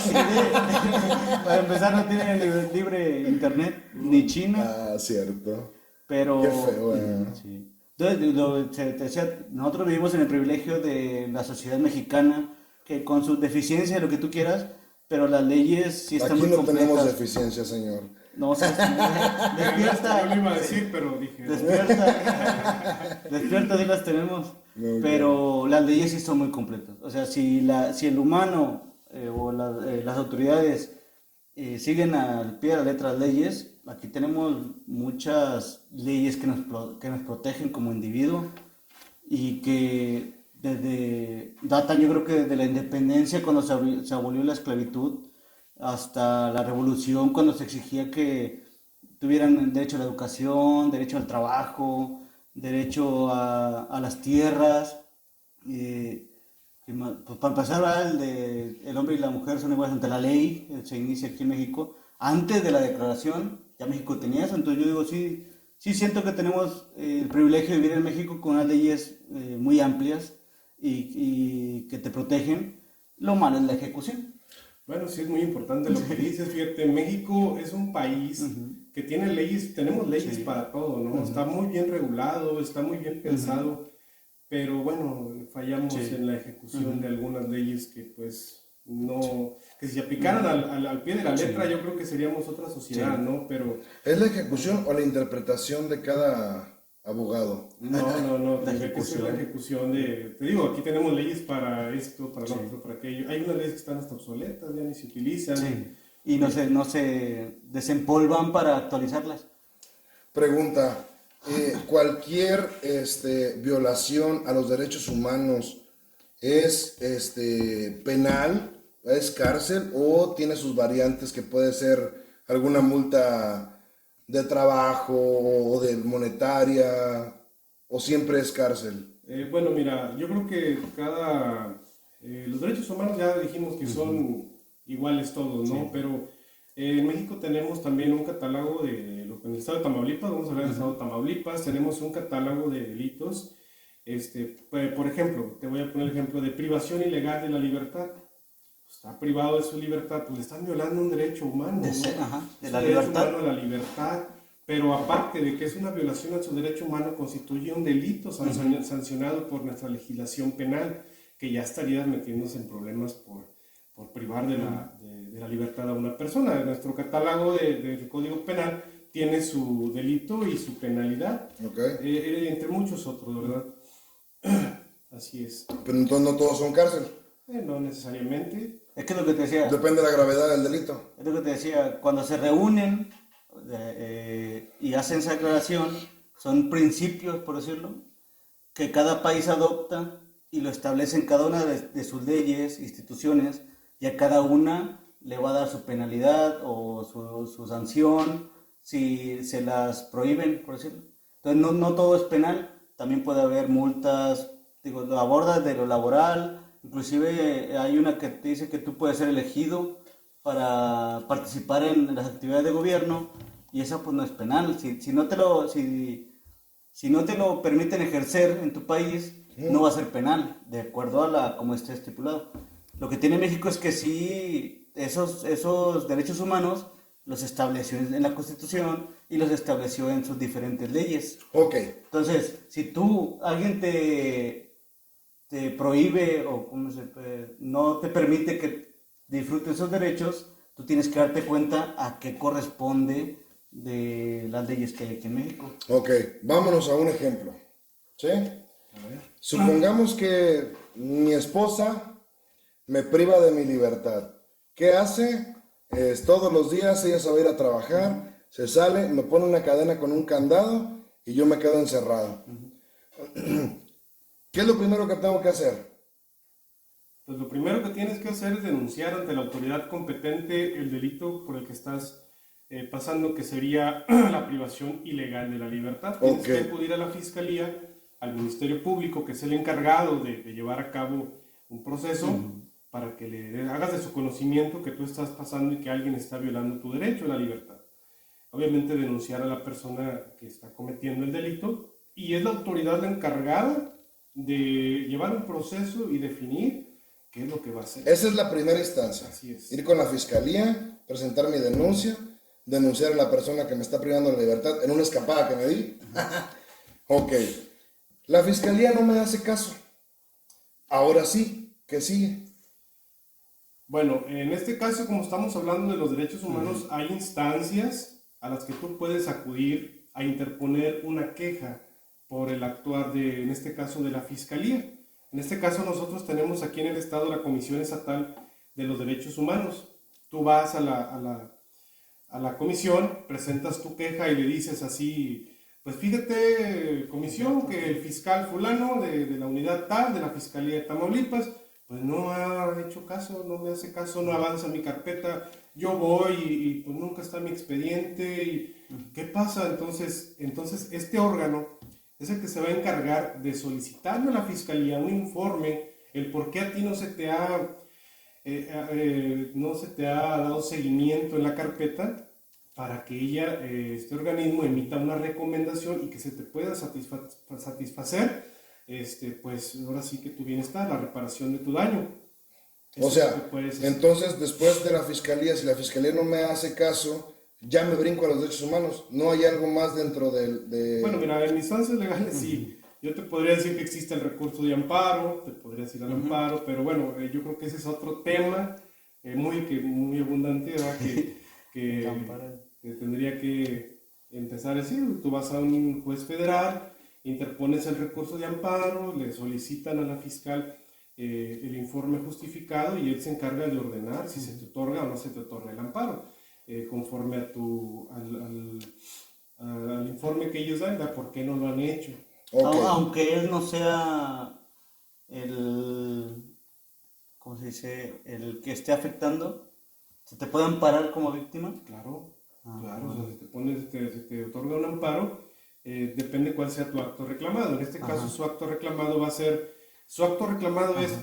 [SPEAKER 2] Para empezar, no tienen libre internet, ni China.
[SPEAKER 1] Ah, cierto.
[SPEAKER 2] Pero...
[SPEAKER 1] Qué feo,
[SPEAKER 2] sí. Entonces, te decía, nosotros vivimos en el privilegio de la sociedad mexicana, que con sus deficiencias, lo que tú quieras, pero las leyes sí están
[SPEAKER 1] Aquí
[SPEAKER 2] muy
[SPEAKER 1] no
[SPEAKER 2] completas.
[SPEAKER 1] tenemos deficiencia, señor.
[SPEAKER 2] No, o sea, despierta.
[SPEAKER 3] Yo lo iba a decir, pero dije.
[SPEAKER 2] Despierta, sí las tenemos.
[SPEAKER 1] No,
[SPEAKER 2] Pero las leyes sí son muy completas. O sea, si el humano o las autoridades siguen al pie de la letra las leyes, aquí tenemos muchas leyes que nos protegen como individuo y que datan, yo creo que desde la independencia, cuando se abolió la esclavitud, hasta la revolución, cuando se exigía que tuvieran derecho a la educación, derecho al trabajo, derecho a las tierras. Pues para empezar, el hombre y la mujer son iguales ante la ley, se inicia aquí en México. Antes de la declaración, ya México tenía eso, entonces yo digo, sí siento que tenemos el privilegio de vivir en México con unas leyes muy amplias y que te protegen. Lo malo es la ejecución.
[SPEAKER 3] Bueno, sí es muy importante lo que dices, fíjate, México es un país que tiene leyes, tenemos leyes para todo, ¿no? Está muy bien regulado, está muy bien pensado, pero bueno, fallamos en la ejecución de algunas leyes que pues no, que si se aplicaran al pie de la letra yo creo que seríamos otra sociedad, ¿no? Pero...
[SPEAKER 1] ¿Es la ejecución o la interpretación de cada abogado?
[SPEAKER 3] No, tendría que ser la ejecución de... Te digo, aquí tenemos leyes para esto, para lo otro, para aquello. Hay unas leyes que están hasta obsoletas, ya ni se utilizan.
[SPEAKER 2] Sí. Y no se desempolvan para actualizarlas.
[SPEAKER 1] Pregunta, ¿cualquier violación a los derechos humanos es penal, es cárcel o tiene sus variantes que puede ser alguna multa de trabajo o de monetaria o siempre es cárcel?
[SPEAKER 3] Bueno, mira, yo creo que los derechos humanos ya dijimos que son iguales todos, ¿no? Pero en México tenemos también un catálogo en el estado de Tamaulipas, vamos a hablar del estado de Tamaulipas, tenemos un catálogo de delitos. Por ejemplo, te voy a poner el ejemplo de privación ilegal de la libertad. Está privado de su libertad, pues le están violando un derecho humano, ¿no?
[SPEAKER 2] De la libertad.
[SPEAKER 3] Humano, la libertad, pero aparte de que es una violación a su derecho humano, constituye un delito sancionado por nuestra legislación penal, que ya estaría metiéndose en problemas por privar de la libertad a una persona. Nuestro catálogo del Código Penal tiene su delito y su penalidad, entre muchos otros, ¿verdad? Así es.
[SPEAKER 1] Pero entonces no todos son cárcel.
[SPEAKER 3] No necesariamente.
[SPEAKER 2] Es que lo que te decía.
[SPEAKER 1] Depende de la gravedad del delito.
[SPEAKER 2] Es lo que te decía. Cuando se reúnen y hacen esa aclaración, son principios, por decirlo, que cada país adopta y lo establece en cada una de sus leyes, instituciones, y a cada una le va a dar su penalidad o su sanción si se las prohíben, por decirlo. Entonces no todo es penal, también puede haber multas, digo, lo aborda de lo laboral, inclusive hay una que te dice que tú puedes ser elegido para participar en las actividades de gobierno y esa pues no es penal. Si no te lo permiten ejercer en tu país, no va a ser penal, de acuerdo a como esté estipulado. Lo que tiene México es que sí, esos derechos humanos los estableció en la Constitución y los estableció en sus diferentes leyes.
[SPEAKER 1] Ok,
[SPEAKER 2] Entonces, si alguien te prohíbe o no te permite que disfrutes esos derechos, tú tienes que darte cuenta a qué corresponde de las leyes que hay aquí en México.
[SPEAKER 1] ok, vámonos a un ejemplo. ¿Sí?
[SPEAKER 3] A ver.
[SPEAKER 1] Supongamos que mi esposa me priva de mi libertad. ¿Qué hace? Todos los días ella se va a ir a trabajar, se sale, me pone una cadena con un candado y yo me quedo encerrado. ¿Qué es lo primero que tengo que hacer?
[SPEAKER 3] Pues lo primero que tienes que hacer es denunciar ante la autoridad competente el delito por el que estás pasando, que sería la privación ilegal de la libertad. Tienes
[SPEAKER 1] Ok.
[SPEAKER 3] que acudir a la Fiscalía, al Ministerio Público, que es el encargado de llevar a cabo un proceso para que le hagas de su conocimiento que tú estás pasando y que alguien está violando tu derecho a la libertad. Obviamente denunciar a la persona que está cometiendo el delito, y es la autoridad la encargada de llevar un proceso y definir qué es lo que va a hacer.
[SPEAKER 1] Esa es la primera instancia.
[SPEAKER 3] Así es.
[SPEAKER 1] Ir con la fiscalía, presentar mi denuncia, denunciar a la persona que me está privando de la libertad en una escapada que me di. Ok. La fiscalía no me hace caso. Ahora sí, ¿qué sigue?
[SPEAKER 3] Bueno, en este caso, como estamos hablando de los derechos humanos, hay instancias a las que tú puedes acudir a interponer una queja por el actuar de, en este caso, de la Fiscalía. En este caso, nosotros tenemos aquí en el Estado la Comisión Estatal de los Derechos Humanos. Tú vas a la comisión, presentas tu queja y le dices así, pues fíjate, comisión, que el fiscal fulano de la unidad tal, de la Fiscalía de Tamaulipas, pues no ha hecho caso, no me hace caso, no avanza mi carpeta, yo voy y pues nunca está mi expediente, y ¿qué pasa? Entonces este órgano es el que se va a encargar de solicitarle a la Fiscalía un informe, el por qué a ti no se te ha dado seguimiento en la carpeta, para que ella, este organismo, emita una recomendación y que se te pueda satisfacer, pues ahora sí que tu bienestar, la reparación de tu daño.
[SPEAKER 1] O
[SPEAKER 3] Eso es
[SPEAKER 1] sea,
[SPEAKER 3] lo que puedes hacer.
[SPEAKER 1] entonces después de la fiscalía, si la fiscalía no me hace caso, ya me brinco a los derechos humanos. No hay algo más dentro de...
[SPEAKER 3] Bueno, mira, en instancias legales sí. Yo te podría decir que existe el recurso de amparo, te podría decir el amparo, pero bueno, yo creo que ese es otro tema muy abundante, ¿verdad? Que tendría que empezar a decir. Tú vas a un juez federal, interpones el recurso de amparo, le solicitan a la fiscal el informe justificado y él se encarga de ordenar si se te otorga o no se te otorga el amparo, conforme al informe que ellos dan, por qué no lo han hecho.
[SPEAKER 1] Ok.
[SPEAKER 2] Aunque él no sea ¿cómo se dice? El que esté afectando, ¿se te puede amparar como víctima?
[SPEAKER 3] Claro, claro. O sea, si te otorga un amparo, depende cuál sea tu acto reclamado. En este caso, su acto reclamado va a ser, es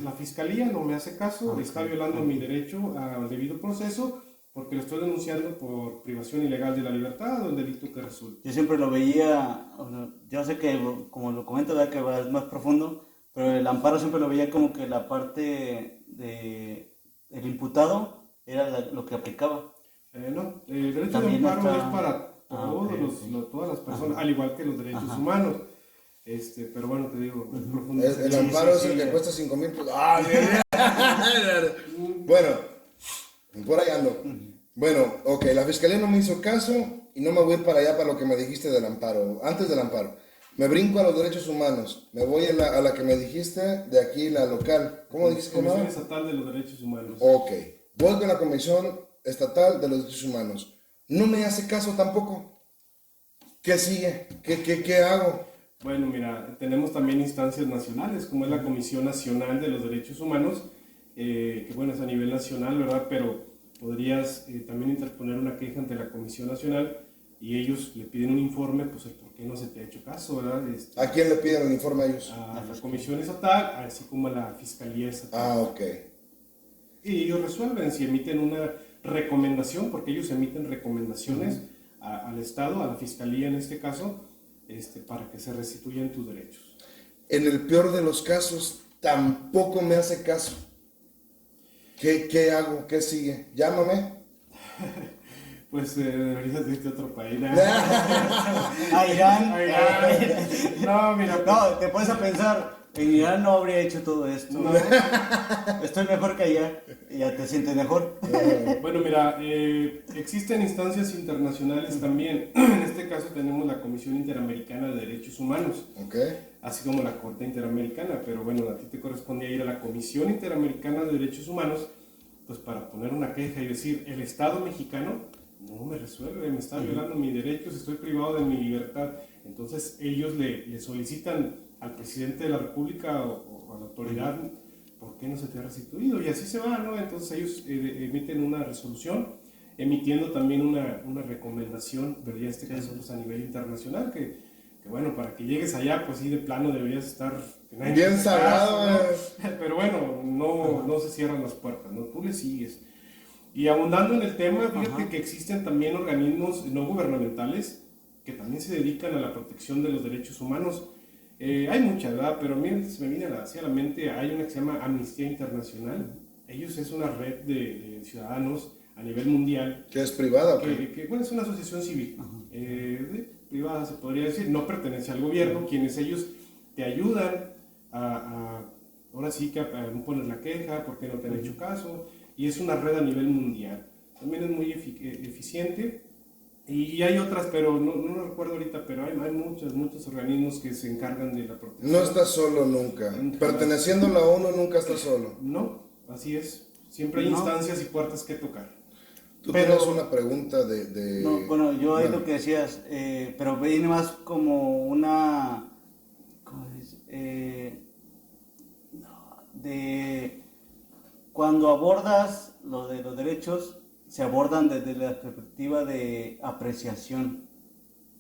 [SPEAKER 3] la fiscalía no me hace caso, está violando mi derecho al debido proceso, porque lo estoy denunciando por privación ilegal de la libertad o el delito que resulte.
[SPEAKER 2] Yo siempre lo veía, o sea, yo sé que, como lo comento, ¿verdad? Que es más profundo, pero el amparo siempre lo veía como que la parte del imputado era lo que aplicaba.
[SPEAKER 3] No, el derecho de
[SPEAKER 2] También
[SPEAKER 3] amparo
[SPEAKER 2] está...
[SPEAKER 3] es para todas las personas, al igual que los derechos humanos. Pero bueno, te digo, es profundo.
[SPEAKER 1] El amparo es el que cuesta 5,000 pesos. ¡Ah, bien! Bueno, por ahí ando. Bueno, ok, la fiscalía no me hizo caso y no me voy a ir para allá para lo que me dijiste del amparo. Antes del amparo, me brinco a los derechos humanos. Me voy a la que me dijiste de aquí, la local. ¿Cómo dijiste que
[SPEAKER 3] Comisión
[SPEAKER 1] no?
[SPEAKER 3] Estatal de los Derechos Humanos.
[SPEAKER 1] Ok, voy con la Comisión Estatal de los Derechos Humanos. No me hace caso tampoco. ¿Qué sigue? ¿Qué hago?
[SPEAKER 3] Bueno, mira, tenemos también instancias nacionales, como es la Comisión Nacional de los Derechos Humanos, que bueno, es a nivel nacional, ¿verdad? Pero podrías también interponer una queja ante la Comisión Nacional y ellos le piden un informe, pues el por qué no se te ha hecho caso, ¿verdad?
[SPEAKER 1] ¿A quién le piden el informe a ellos?
[SPEAKER 3] A la Comisión Estatal, así como a la Fiscalía Estatal.
[SPEAKER 1] Ah, ok.
[SPEAKER 3] Y ellos resuelven si emiten una recomendación, porque ellos emiten recomendaciones al Estado, a la Fiscalía en este caso, para que se restituyan tus derechos.
[SPEAKER 1] En el peor de los casos, tampoco me hace caso. ¿Qué hago? ¿Qué sigue? Llámame.
[SPEAKER 3] Pues deberías irte a otro país.
[SPEAKER 2] A Irán.
[SPEAKER 3] A Irán. No, mira,
[SPEAKER 2] No, te pones a pensar, en Irán no habría hecho todo esto.
[SPEAKER 3] no.
[SPEAKER 2] Estoy mejor que allá. Y ya te sientes mejor.
[SPEAKER 3] Bueno, mira, existen instancias internacionales también. En este caso tenemos la Comisión Interamericana de Derechos Humanos,
[SPEAKER 1] Ok.
[SPEAKER 3] así como la Corte Interamericana, pero bueno, a ti te correspondía ir a la Comisión Interamericana de Derechos Humanos, pues para poner una queja y decir, el Estado mexicano no me resuelve, me está violando mis derechos, estoy privado de mi libertad. Entonces ellos le solicitan al presidente de la República o a la autoridad, ¿por qué no se te ha restituido? Y así se va, ¿no? Entonces ellos emiten una resolución, emitiendo también una recomendación, pero ya en este caso pues a nivel internacional, que bueno, para que llegues allá, pues sí, de plano deberías estar
[SPEAKER 1] Bien sagrado,
[SPEAKER 3] ¿no? Pero bueno, no se cierran las puertas, ¿no? Tú le sigues. Y abundando en el tema, fíjate que existen también organismos no gubernamentales que también se dedican a la protección de los derechos humanos. Hay muchas, ¿verdad? Pero miren, se me viene hacia la mente, hay una que se llama Amnistía Internacional. Ellos es una red de ciudadanos a nivel mundial.
[SPEAKER 1] ¿Que es privada? ¿Ok?
[SPEAKER 3] Bueno, es una asociación civil, privada se podría decir, no pertenece al gobierno, quienes ellos te ayudan ahora sí que a no poner la queja, porque no te han hecho caso, y es una red a nivel mundial. También es muy eficiente, y hay otras, pero no lo recuerdo ahorita, pero hay muchos organismos que se encargan de la protección.
[SPEAKER 1] No estás solo nunca. Perteneciendo a la ONU nunca estás solo.
[SPEAKER 3] No, así es. Siempre hay instancias y puertas que tocar.
[SPEAKER 1] Tú
[SPEAKER 2] Pero-
[SPEAKER 1] tienes una pregunta
[SPEAKER 2] No, bueno, yo es
[SPEAKER 1] Bueno.
[SPEAKER 2] lo que decías, pero viene más como una. ¿Cómo se dice? De. Cuando abordas lo de los derechos, se abordan desde la perspectiva de apreciación.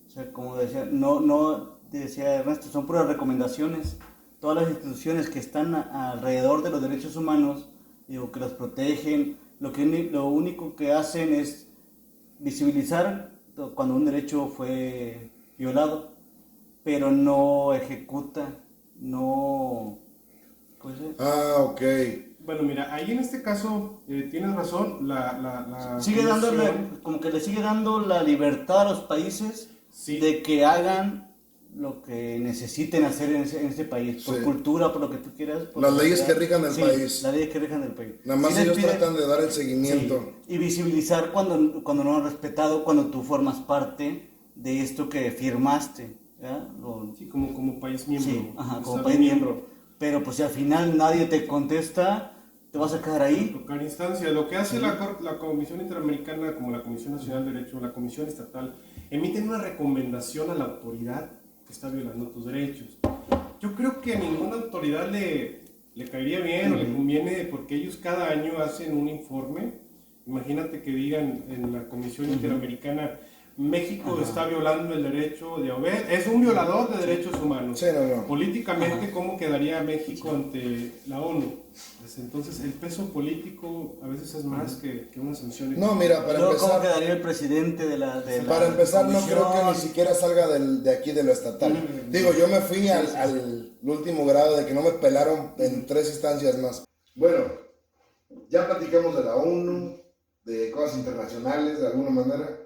[SPEAKER 2] O sea, como decía, no decía Ernesto, son puras recomendaciones. Todas las instituciones que están alrededor de los derechos humanos, digo, que los protegen, lo único que hacen es visibilizar cuando un derecho fue violado, pero no ejecuta, no... ¿cómo se dice?
[SPEAKER 1] Ok.
[SPEAKER 3] Bueno, mira, ahí en este caso tienes razón,
[SPEAKER 2] Sigue
[SPEAKER 3] comisión-
[SPEAKER 2] dándole, como que le sigue dando la libertad a los países
[SPEAKER 3] Sí.
[SPEAKER 2] de que hagan lo que necesiten hacer en ese país, por
[SPEAKER 1] Sí.
[SPEAKER 2] cultura, por lo que tú quieras. por
[SPEAKER 1] Las leyes
[SPEAKER 2] sociedad.
[SPEAKER 1] que rijan el
[SPEAKER 2] Sí,
[SPEAKER 1] país.
[SPEAKER 2] las leyes que rijan el país.
[SPEAKER 1] Nada más
[SPEAKER 2] Sí les
[SPEAKER 1] ellos
[SPEAKER 2] piden-
[SPEAKER 1] tratan de dar el seguimiento.
[SPEAKER 2] sí, y visibilizar cuando no han respetado, cuando tú formas parte de esto que firmaste, ¿verdad?
[SPEAKER 3] Sí, como país miembro.
[SPEAKER 2] Sí, ajá, como
[SPEAKER 3] Estado
[SPEAKER 2] país miembro. Pero pues si al final nadie te contesta, te vas a quedar ahí.
[SPEAKER 3] Tocar instancias. Lo que hace la Comisión Interamericana, como la Comisión Nacional de Derechos, la Comisión Estatal, emiten una recomendación a la autoridad que está violando tus derechos. Yo creo que a ninguna autoridad le caería bien o le conviene, porque ellos cada año hacen un informe. Imagínate que digan en la Comisión Interamericana, México está violando el derecho de Obed, es un violador de derechos humanos.
[SPEAKER 1] Sí, no.
[SPEAKER 3] Políticamente, ¿cómo quedaría México ante la ONU? Pues entonces, el peso político a veces es más que una sanción.
[SPEAKER 1] No, mira, para
[SPEAKER 2] Luego, ¿cómo
[SPEAKER 1] empezar,
[SPEAKER 2] quedaría el presidente de la
[SPEAKER 1] para empezar no
[SPEAKER 2] comisión?
[SPEAKER 1] creo que ni siquiera salga de aquí de lo estatal. Digo, yo me fui al último grado de que no me pelaron en 3 instancias más. Bueno, ya platicamos de la ONU, de cosas internacionales de alguna manera,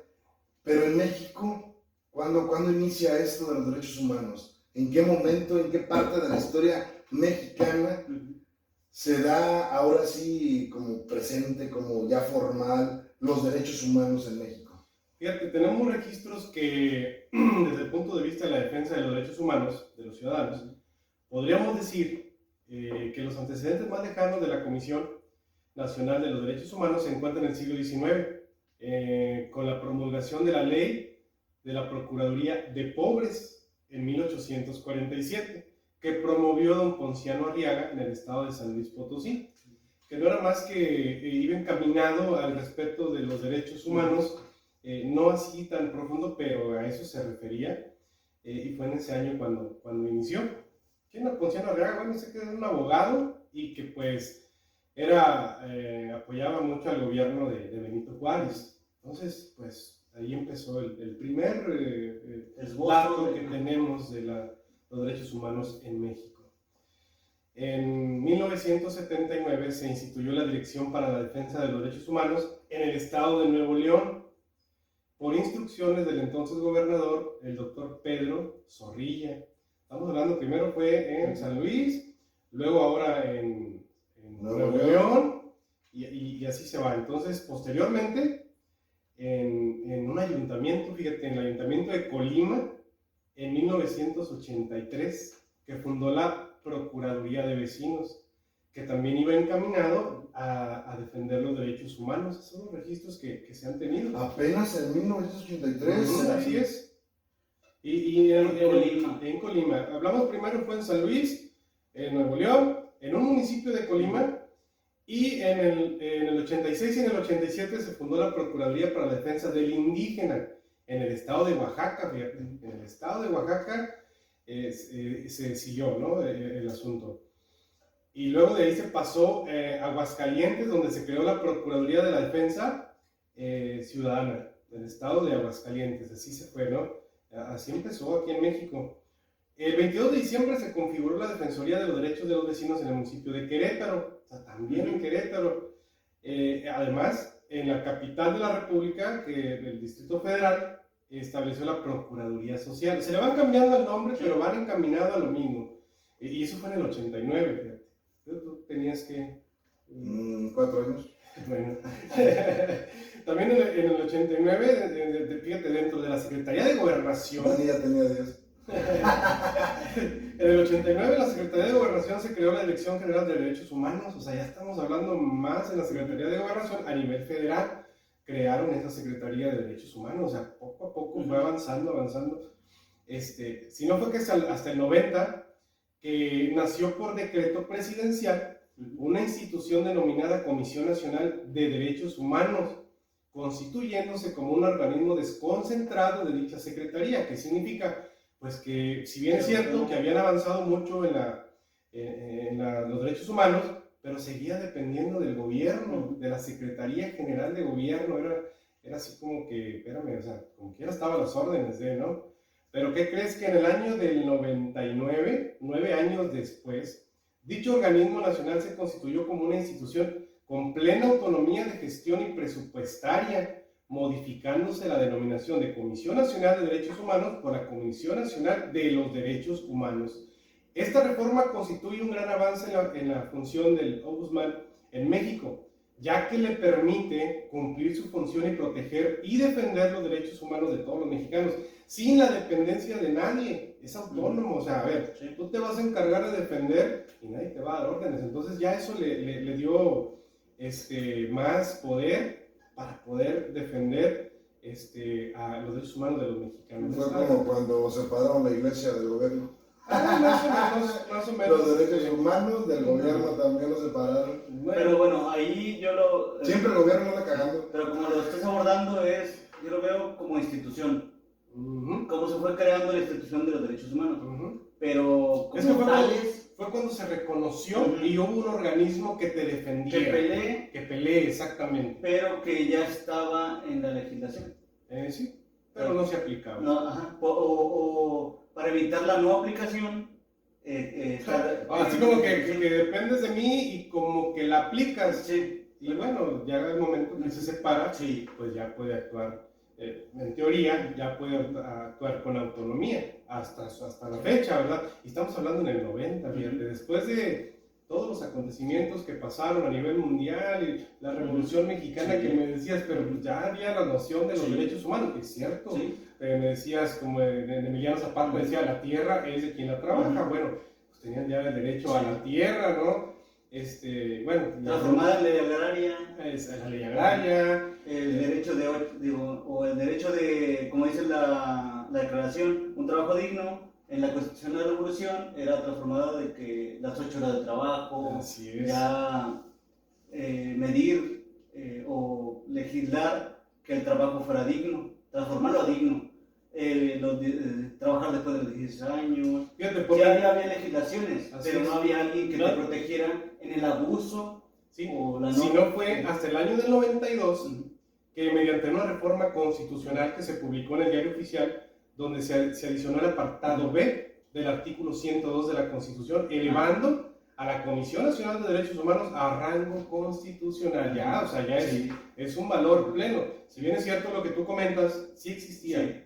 [SPEAKER 1] pero en México, ¿cuándo inicia esto de los derechos humanos? ¿En qué momento, en qué parte de la historia mexicana se da ahora sí como presente, como ya formal, los derechos humanos en México?
[SPEAKER 3] Fíjate, tenemos registros que, desde el punto de vista de la defensa de los derechos humanos de los ciudadanos, podríamos decir que los antecedentes más lejanos de la Comisión Nacional de los Derechos Humanos se encuentran en el siglo XIX, con la promulgación de la Ley de la Procuraduría de Pobres en 1847, que promovió don Ponciano Arriaga en el estado de San Luis Potosí, que no era más que iba encaminado al respeto de los derechos humanos, no así tan profundo, pero a eso se refería, y fue en ese año cuando inició. ¿Quién era Ponciano Arriaga? Bueno, sé que era un abogado y que pues apoyaba mucho al gobierno de Benito Juárez. Entonces, pues ahí empezó el primer dato que tenemos de los derechos humanos en México. En 1979 se instituyó la Dirección para la Defensa de los Derechos Humanos en el estado de Nuevo León, por instrucciones del entonces gobernador, el doctor Pedro Zorrilla. Estamos hablando, primero fue en San Luis, luego ahora en Nuevo León, y así se va. Entonces, posteriormente, en un ayuntamiento, fíjate, en el ayuntamiento de Colima, en 1983, que fundó la Procuraduría de Vecinos, que también iba encaminado a defender los derechos humanos. Esos son los registros que se han tenido.
[SPEAKER 1] Apenas en 1983.
[SPEAKER 3] Sí, así es. Y en Colima. Hablamos primero fue en San Luis, en Nuevo León, en un municipio de Colima, y en el 86 y en el 87 se fundó la Procuraduría para la Defensa del Indígena, en el estado de Oaxaca, fíjate. En el estado de Oaxaca se siguió, ¿no?, el asunto. Y luego de ahí se pasó a Aguascalientes, donde se creó la Procuraduría de la Defensa Ciudadana del estado de Aguascalientes. Así se fue, ¿no? Así empezó aquí en México. El 22 de diciembre se configuró la Defensoría de los Derechos de los Vecinos en el municipio de Querétaro, o sea, también en Querétaro. Además, en la capital de la República, el Distrito Federal, estableció la Procuraduría Social. Se le van cambiando el nombre, pero van encaminados a lo mismo. Y eso fue en el 89, fíjate. Tú tenías que...
[SPEAKER 1] 4 años.
[SPEAKER 3] Bueno. También en el 89, fíjate, dentro de la Secretaría de Gobernación...
[SPEAKER 1] Ya tenía 10.
[SPEAKER 3] En el 89 la Secretaría de Gobernación se creó la Dirección General de Derechos Humanos, o sea, ya estamos hablando más en la Secretaría de Gobernación a nivel federal. Crearon esa Secretaría de Derechos Humanos, o sea, poco a poco fue avanzando. Si no fue que hasta el 90, que nació por decreto presidencial una institución denominada Comisión Nacional de Derechos Humanos, constituyéndose como un organismo desconcentrado de dicha secretaría, que significa, pues, que si bien es cierto que habían avanzado mucho en los derechos humanos, pero seguía dependiendo del gobierno, de la Secretaría General de Gobierno. Era así como que, espérame, o sea, como que ya estaban las órdenes de, ¿no? Pero ¿qué crees? Que en el año del 99, 9 años después, dicho organismo nacional se constituyó como una institución con plena autonomía de gestión y presupuestaria, modificándose la denominación de Comisión Nacional de Derechos Humanos por la Comisión Nacional de los Derechos Humanos. Esta reforma constituye un gran avance en la función del Ombudsman en México, ya que le permite cumplir su función y proteger y defender los derechos humanos de todos los mexicanos, sin la dependencia de nadie. Es autónomo, o sea, a ver, tú te vas a encargar de defender y nadie te va a dar órdenes. Entonces ya eso le dio más poder para poder defender a los derechos humanos de los mexicanos.
[SPEAKER 1] Fue como cuando separaron la iglesia del gobierno.
[SPEAKER 3] Más o menos.
[SPEAKER 1] Los derechos humanos del gobierno también los separaron.
[SPEAKER 2] Pero bueno, ahí yo lo...
[SPEAKER 1] Siempre el gobierno anda cagando.
[SPEAKER 2] Pero como lo estás abordando yo lo veo como institución. Cómo se fue creando la institución de los derechos humanos. Pero como
[SPEAKER 3] fue cuando se reconoció y hubo un organismo que te defendía. Que pelee, exactamente.
[SPEAKER 2] Pero que ya estaba en la legislación.
[SPEAKER 3] Sí, pero no se aplicaba.
[SPEAKER 2] No, ajá. O para evitar la no aplicación.
[SPEAKER 3] Así como que dependes de mí y como que la aplicas.
[SPEAKER 2] Sí.
[SPEAKER 3] Y bueno, ya en el momento que se separa,
[SPEAKER 2] sí,
[SPEAKER 3] pues ya puede actuar. En teoría ya puede actuar con autonomía hasta la fecha, ¿verdad? Y estamos hablando en el 90, fíjate, después de todos los acontecimientos que pasaron a nivel mundial y la Revolución Mexicana, que me decías, pero ya había la noción de los derechos humanos, que es cierto. Me decías, como en Emiliano Zapata decía, la tierra es de quien la trabaja. Bueno, pues tenían ya el derecho a la tierra, ¿no?
[SPEAKER 2] Transformada en ley agraria.
[SPEAKER 3] La ley agraria.
[SPEAKER 2] El derecho el derecho de, como dice la declaración, un trabajo digno. En la Constitución de la Revolución era transformado de que las 8 horas de trabajo, ya medir o legislar que el trabajo fuera digno, transformarlo a digno. Trabajar después de los 16 años. Había legislaciones, pero no había alguien que te protegiera en el abuso. O la
[SPEAKER 3] si no fue hasta el año del 92 que mediante una reforma constitucional que se publicó en el Diario Oficial, donde se adicionó el apartado B del artículo 102 de la Constitución, elevando a la Comisión Nacional de Derechos Humanos a rango constitucional. Ya, o sea, ya es un valor pleno. Si bien es cierto lo que tú comentas, sí existía,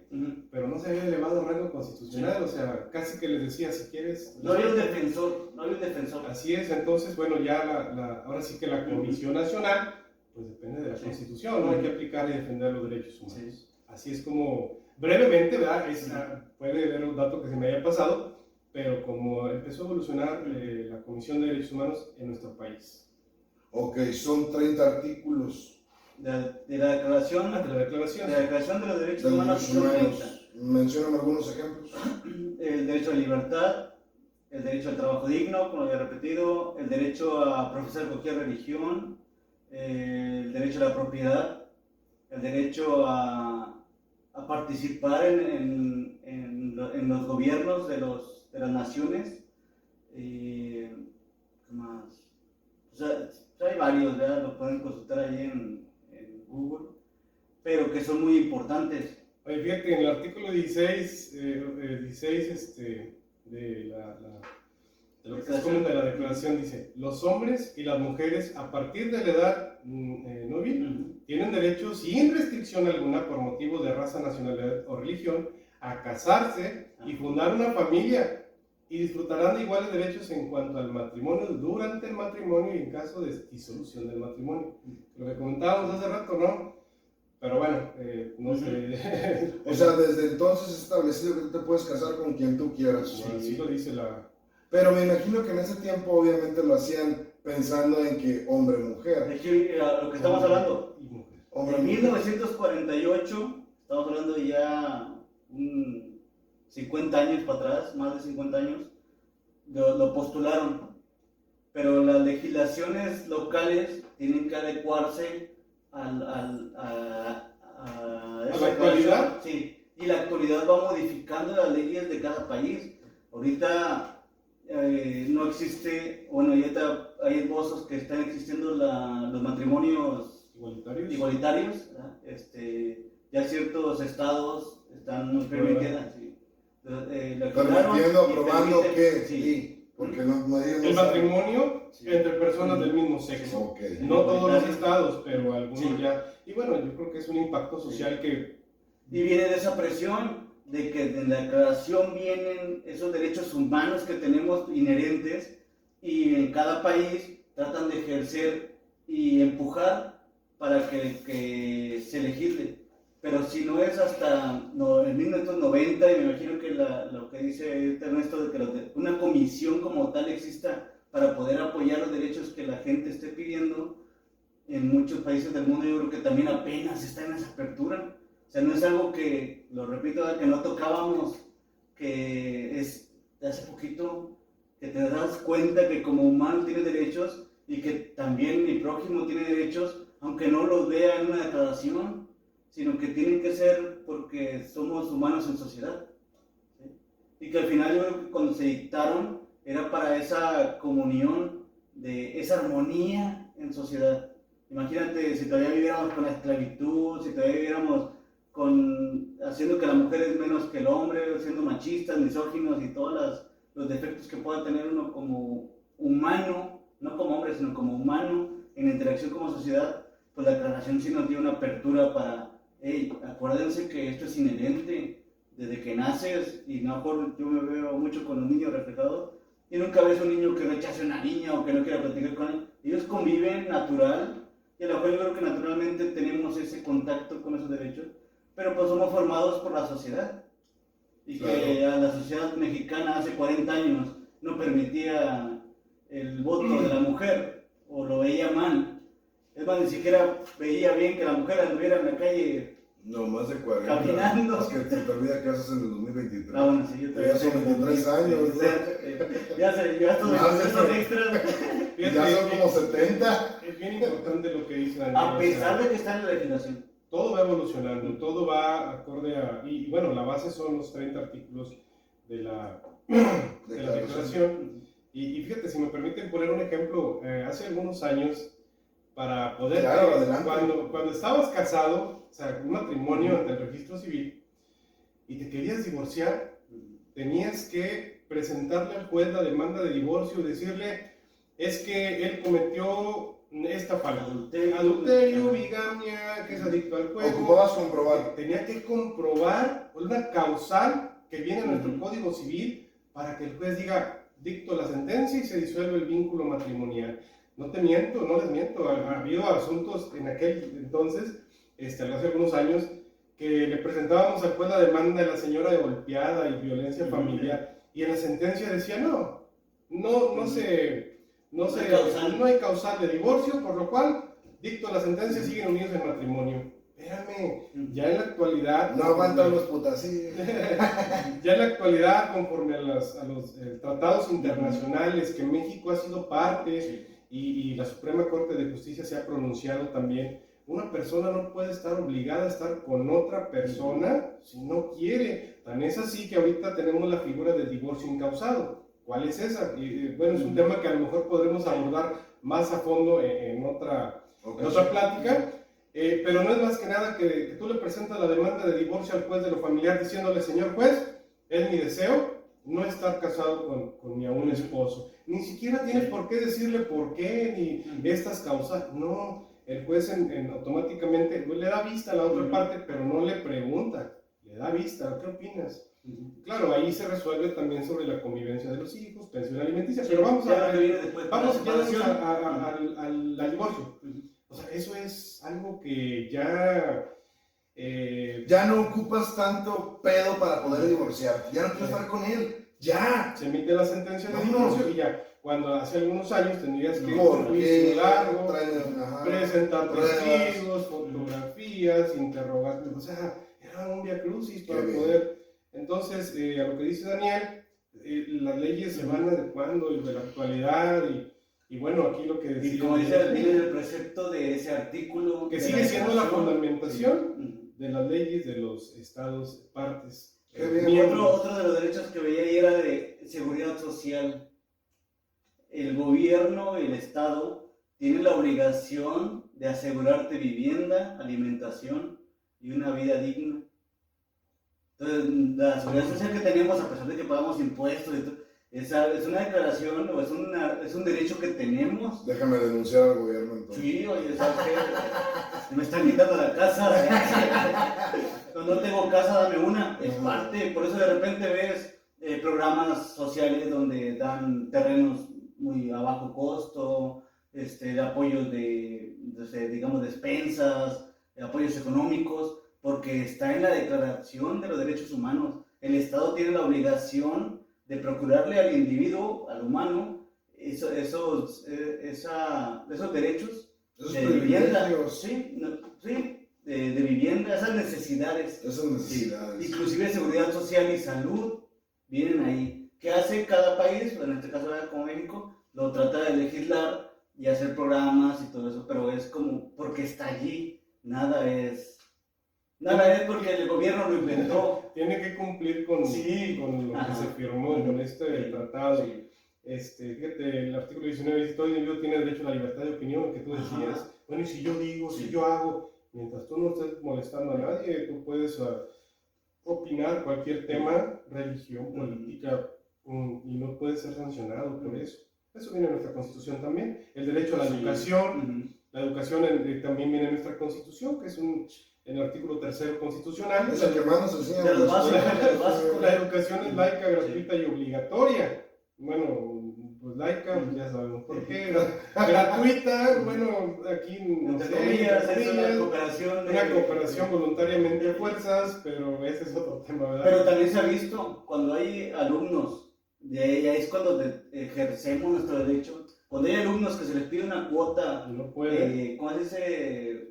[SPEAKER 3] pero no se había elevado a rango constitucional. O sea, casi que les decía, si quieres...
[SPEAKER 2] No había un defensor, no había un defensor.
[SPEAKER 3] Así es, entonces, bueno, ya ahora sí que la Comisión Nacional, pues depende de la Constitución, ¿no? Hay que aplicar y defender los derechos humanos. Así es como, brevemente, ¿verdad? Puede ver un dato que se me haya pasado, pero como empezó a evolucionar la Comisión de Derechos Humanos en nuestro país.
[SPEAKER 1] Ok, son 30 artículos.
[SPEAKER 2] De la declaración,
[SPEAKER 3] De la declaración.
[SPEAKER 2] de la Declaración de los Derechos Humanos, son 30.
[SPEAKER 1] Mencióname algunos ejemplos.
[SPEAKER 2] El derecho a la libertad, el derecho al trabajo digno, como había repetido, el derecho a profesar cualquier religión, el derecho a la propiedad, el derecho a participar en los gobiernos de las naciones. ¿Qué más? O sea, hay varios, ¿verdad? Lo pueden consultar ahí en Google, pero que son muy importantes.
[SPEAKER 3] Oye, fíjate, en el artículo 16, de lo que se comenta de la declaración, dice: los hombres y las mujeres a partir de la edad núbil tienen derecho sin restricción alguna por motivo de raza, nacionalidad o religión a casarse y fundar una familia, y disfrutarán de iguales derechos en cuanto al matrimonio durante el matrimonio y en caso de disolución del matrimonio. Lo que comentábamos hace rato, ¿no? Pero bueno, no sé.
[SPEAKER 1] O sea, desde entonces es establecido que tú te puedes casar con quien tú quieras.
[SPEAKER 3] Sí, sí lo dice la...
[SPEAKER 1] Pero me imagino que en ese tiempo obviamente lo hacían pensando en que hombre-mujer.
[SPEAKER 2] De que, lo que estamos hablando,
[SPEAKER 3] Y mujer.
[SPEAKER 2] en 1948, estamos hablando de ya 50 años para atrás, más de 50 años, lo postularon. Pero las legislaciones locales tienen que adecuarse a
[SPEAKER 3] la actualidad.
[SPEAKER 2] Sí, y la actualidad va modificando las leyes de cada país. Ahorita no existe, bueno, ya hay esbozos que están existiendo los matrimonios igualitarios, ¿verdad? Ya ciertos estados están permitiendo, sí.
[SPEAKER 1] Permitiendo, aprobando que sí, porque
[SPEAKER 3] el matrimonio entre personas del mismo sexo.
[SPEAKER 1] Okay.
[SPEAKER 3] No todos los estados, pero algunos ya. Y bueno, yo creo que es un impacto social que...
[SPEAKER 2] Y viene de esa presión de que en la declaración vienen esos derechos humanos que tenemos inherentes, y en cada país tratan de ejercer y empujar para que se legisle. Pero si no es hasta en 1990, y me imagino que lo que dice Ernesto, de que una comisión como tal exista para poder apoyar los derechos que la gente esté pidiendo, en muchos países del mundo yo creo que también apenas está en esa apertura. O sea, no es algo que, lo repito, que no tocábamos, que es de hace poquito, que te das cuenta que como humano tienes derechos y que también mi prójimo tiene derechos, aunque no los vea en una declaración, sino que tienen que ser porque somos humanos en sociedad. ¿Sí? Y que al final yo creo que cuando se dictaron era para esa comunión, de esa armonía en sociedad. Imagínate si todavía viviéramos con la esclavitud, si todavía viviéramos haciendo que la mujer es menos que el hombre, siendo machistas, misóginos y todos los defectos que pueda tener uno como humano, no como hombre, sino como humano, en interacción como sociedad, pues la declaración sí nos dio una apertura para, hey, acuérdense que esto es inherente desde que naces, y mejor yo me veo mucho con los niños reflejados, y nunca ves un niño que rechace a una niña o que no quiera platicar con él. Ellos conviven natural, y a lo mejor yo creo que naturalmente tenemos ese contacto con esos derechos, pero pues somos formados por la sociedad, y claro, que a la sociedad mexicana hace 40 años no permitía el voto de la mujer, o lo veía mal. Es más, ni siquiera veía bien que la mujer anduviera en la calle.
[SPEAKER 1] No, más de 40.
[SPEAKER 2] Caminando.
[SPEAKER 1] Es que se te olvida que haces en el 2023.
[SPEAKER 2] Ah, bueno, sí, yo todavía
[SPEAKER 1] ya son 23 años, ¿no?
[SPEAKER 2] Ya estos extras.
[SPEAKER 1] Ya son como 70.
[SPEAKER 3] Es bien importante lo que dice Daniel.
[SPEAKER 2] A pesar de que está en la legislación.
[SPEAKER 3] Todo va evolucionando, todo va acorde a... Y bueno, la base son los 30 artículos de la declaración. Y fíjate, si me permiten poner un ejemplo, hace algunos años, para poder...
[SPEAKER 1] Claro,
[SPEAKER 3] cuando estabas casado, o sea, un matrimonio ante el registro civil, y te querías divorciar, tenías que presentarle al juez la demanda de divorcio y decirle, es que él cometió esta falta.
[SPEAKER 2] Adulterio,
[SPEAKER 3] bigamia, que es adicto al juego.
[SPEAKER 1] Ocupabas comprobar.
[SPEAKER 3] Tenía que comprobar una causal que viene en nuestro Código Civil para que el juez diga, dicto la sentencia y se disuelve el vínculo matrimonial. No te miento, no les miento. Ha habido asuntos en aquel entonces, hace algunos años, que le presentábamos al juez la demanda de la señora de golpeada y violencia familiar, y en la sentencia decía no hay causal de divorcio, por lo cual dicto la sentencia, siguen unidos en matrimonio. Espérame, ya en la actualidad
[SPEAKER 1] No aguantan los putas, sí.
[SPEAKER 3] ya en la actualidad, conforme a los tratados internacionales que México ha sido parte, y la Suprema Corte de Justicia se ha pronunciado también, una persona no puede estar obligada a estar con otra persona si no quiere. Tan es así que ahorita tenemos la figura del divorcio incausado. ¿Cuál es esa? Bueno, es un tema que a lo mejor podremos abordar más a fondo en otra plática, pero no es más que nada que tú le presentas la demanda de divorcio al juez de lo familiar diciéndole, señor juez, es mi deseo no estar casado con mi aún esposo. Ni siquiera tienes por qué decirle por qué, ni estas causas. No, el juez automáticamente le da vista a la otra parte, pero no le pregunta, le da vista, ¿qué opinas? Claro, ahí se resuelve también sobre la convivencia de los hijos, pensión alimenticia, pero vamos al divorcio. O sea, eso es algo que ya
[SPEAKER 1] no ocupas tanto pedo para poder divorciar. Ya no quieres estar con él. Ya.
[SPEAKER 3] Se emite la sentencia de divorcio y ya. Cuando hace algunos años tendrías que
[SPEAKER 1] juicio
[SPEAKER 3] largo, presentar testigos, fotografías, interrogarte. O sea, era un viacrucis para poder. Entonces, a lo que dice Daniel, las leyes se van adecuando de la actualidad y bueno, aquí lo que decía.
[SPEAKER 2] Y como dice Daniel, el precepto de ese artículo.
[SPEAKER 3] Que sigue siendo la fundamentación de las leyes de los estados partes.
[SPEAKER 2] Y otro de los derechos que veía ahí era de seguridad social. El gobierno, el Estado, tiene la obligación de asegurarte vivienda, alimentación y una vida digna. Entonces, la seguridad social que tenemos, a pesar de que pagamos impuestos, es una declaración o es un derecho que tenemos.
[SPEAKER 1] Déjame denunciar al gobierno entonces.
[SPEAKER 2] Sí, oye, ¿sabes qué? Me están quitando la casa. No tengo casa, dame una. Es parte, por eso de repente ves programas sociales donde dan terrenos muy a bajo costo, de apoyos digamos, despensas, apoyos económicos, porque está en la Declaración de los Derechos Humanos. El Estado tiene la obligación de procurarle al individuo, al humano, esos derechos de vivienda, de vivienda, esas necesidades. Inclusive seguridad social y salud vienen ahí. ¿Qué hace cada país? En este caso, como México, lo trata de legislar y hacer programas y todo eso, pero es como porque está allí, nada es porque el gobierno lo inventó.
[SPEAKER 3] Tiene que cumplir con lo que se firmó con este tratado. Fíjate, el artículo 19 dice: todo individuo tiene derecho a la libertad de opinión, lo que tú decías. Bueno, y si yo digo, si yo hago, mientras tú no estés molestando a nadie, tú puedes opinar cualquier tema, religión, política, y no puedes ser sancionado por eso. Eso viene en nuestra Constitución también. El derecho a la educación. La educación también viene en nuestra Constitución, que es en el artículo 3 constitucional.
[SPEAKER 1] Es el que más nos enseña.
[SPEAKER 3] La educación es laica, gratuita y obligatoria. Bueno, pues laica, ya sabemos por qué. Gratuita, bueno, aquí no sé, una cooperación voluntariamente a fuerzas, pero ese es otro tema, ¿verdad?
[SPEAKER 2] Pero también se ha visto cuando hay alumnos, y ahí es cuando ejercemos nuestro derecho. Cuando hay alumnos que se les pide una cuota,
[SPEAKER 3] no puede.
[SPEAKER 2] ¿cómo se dice?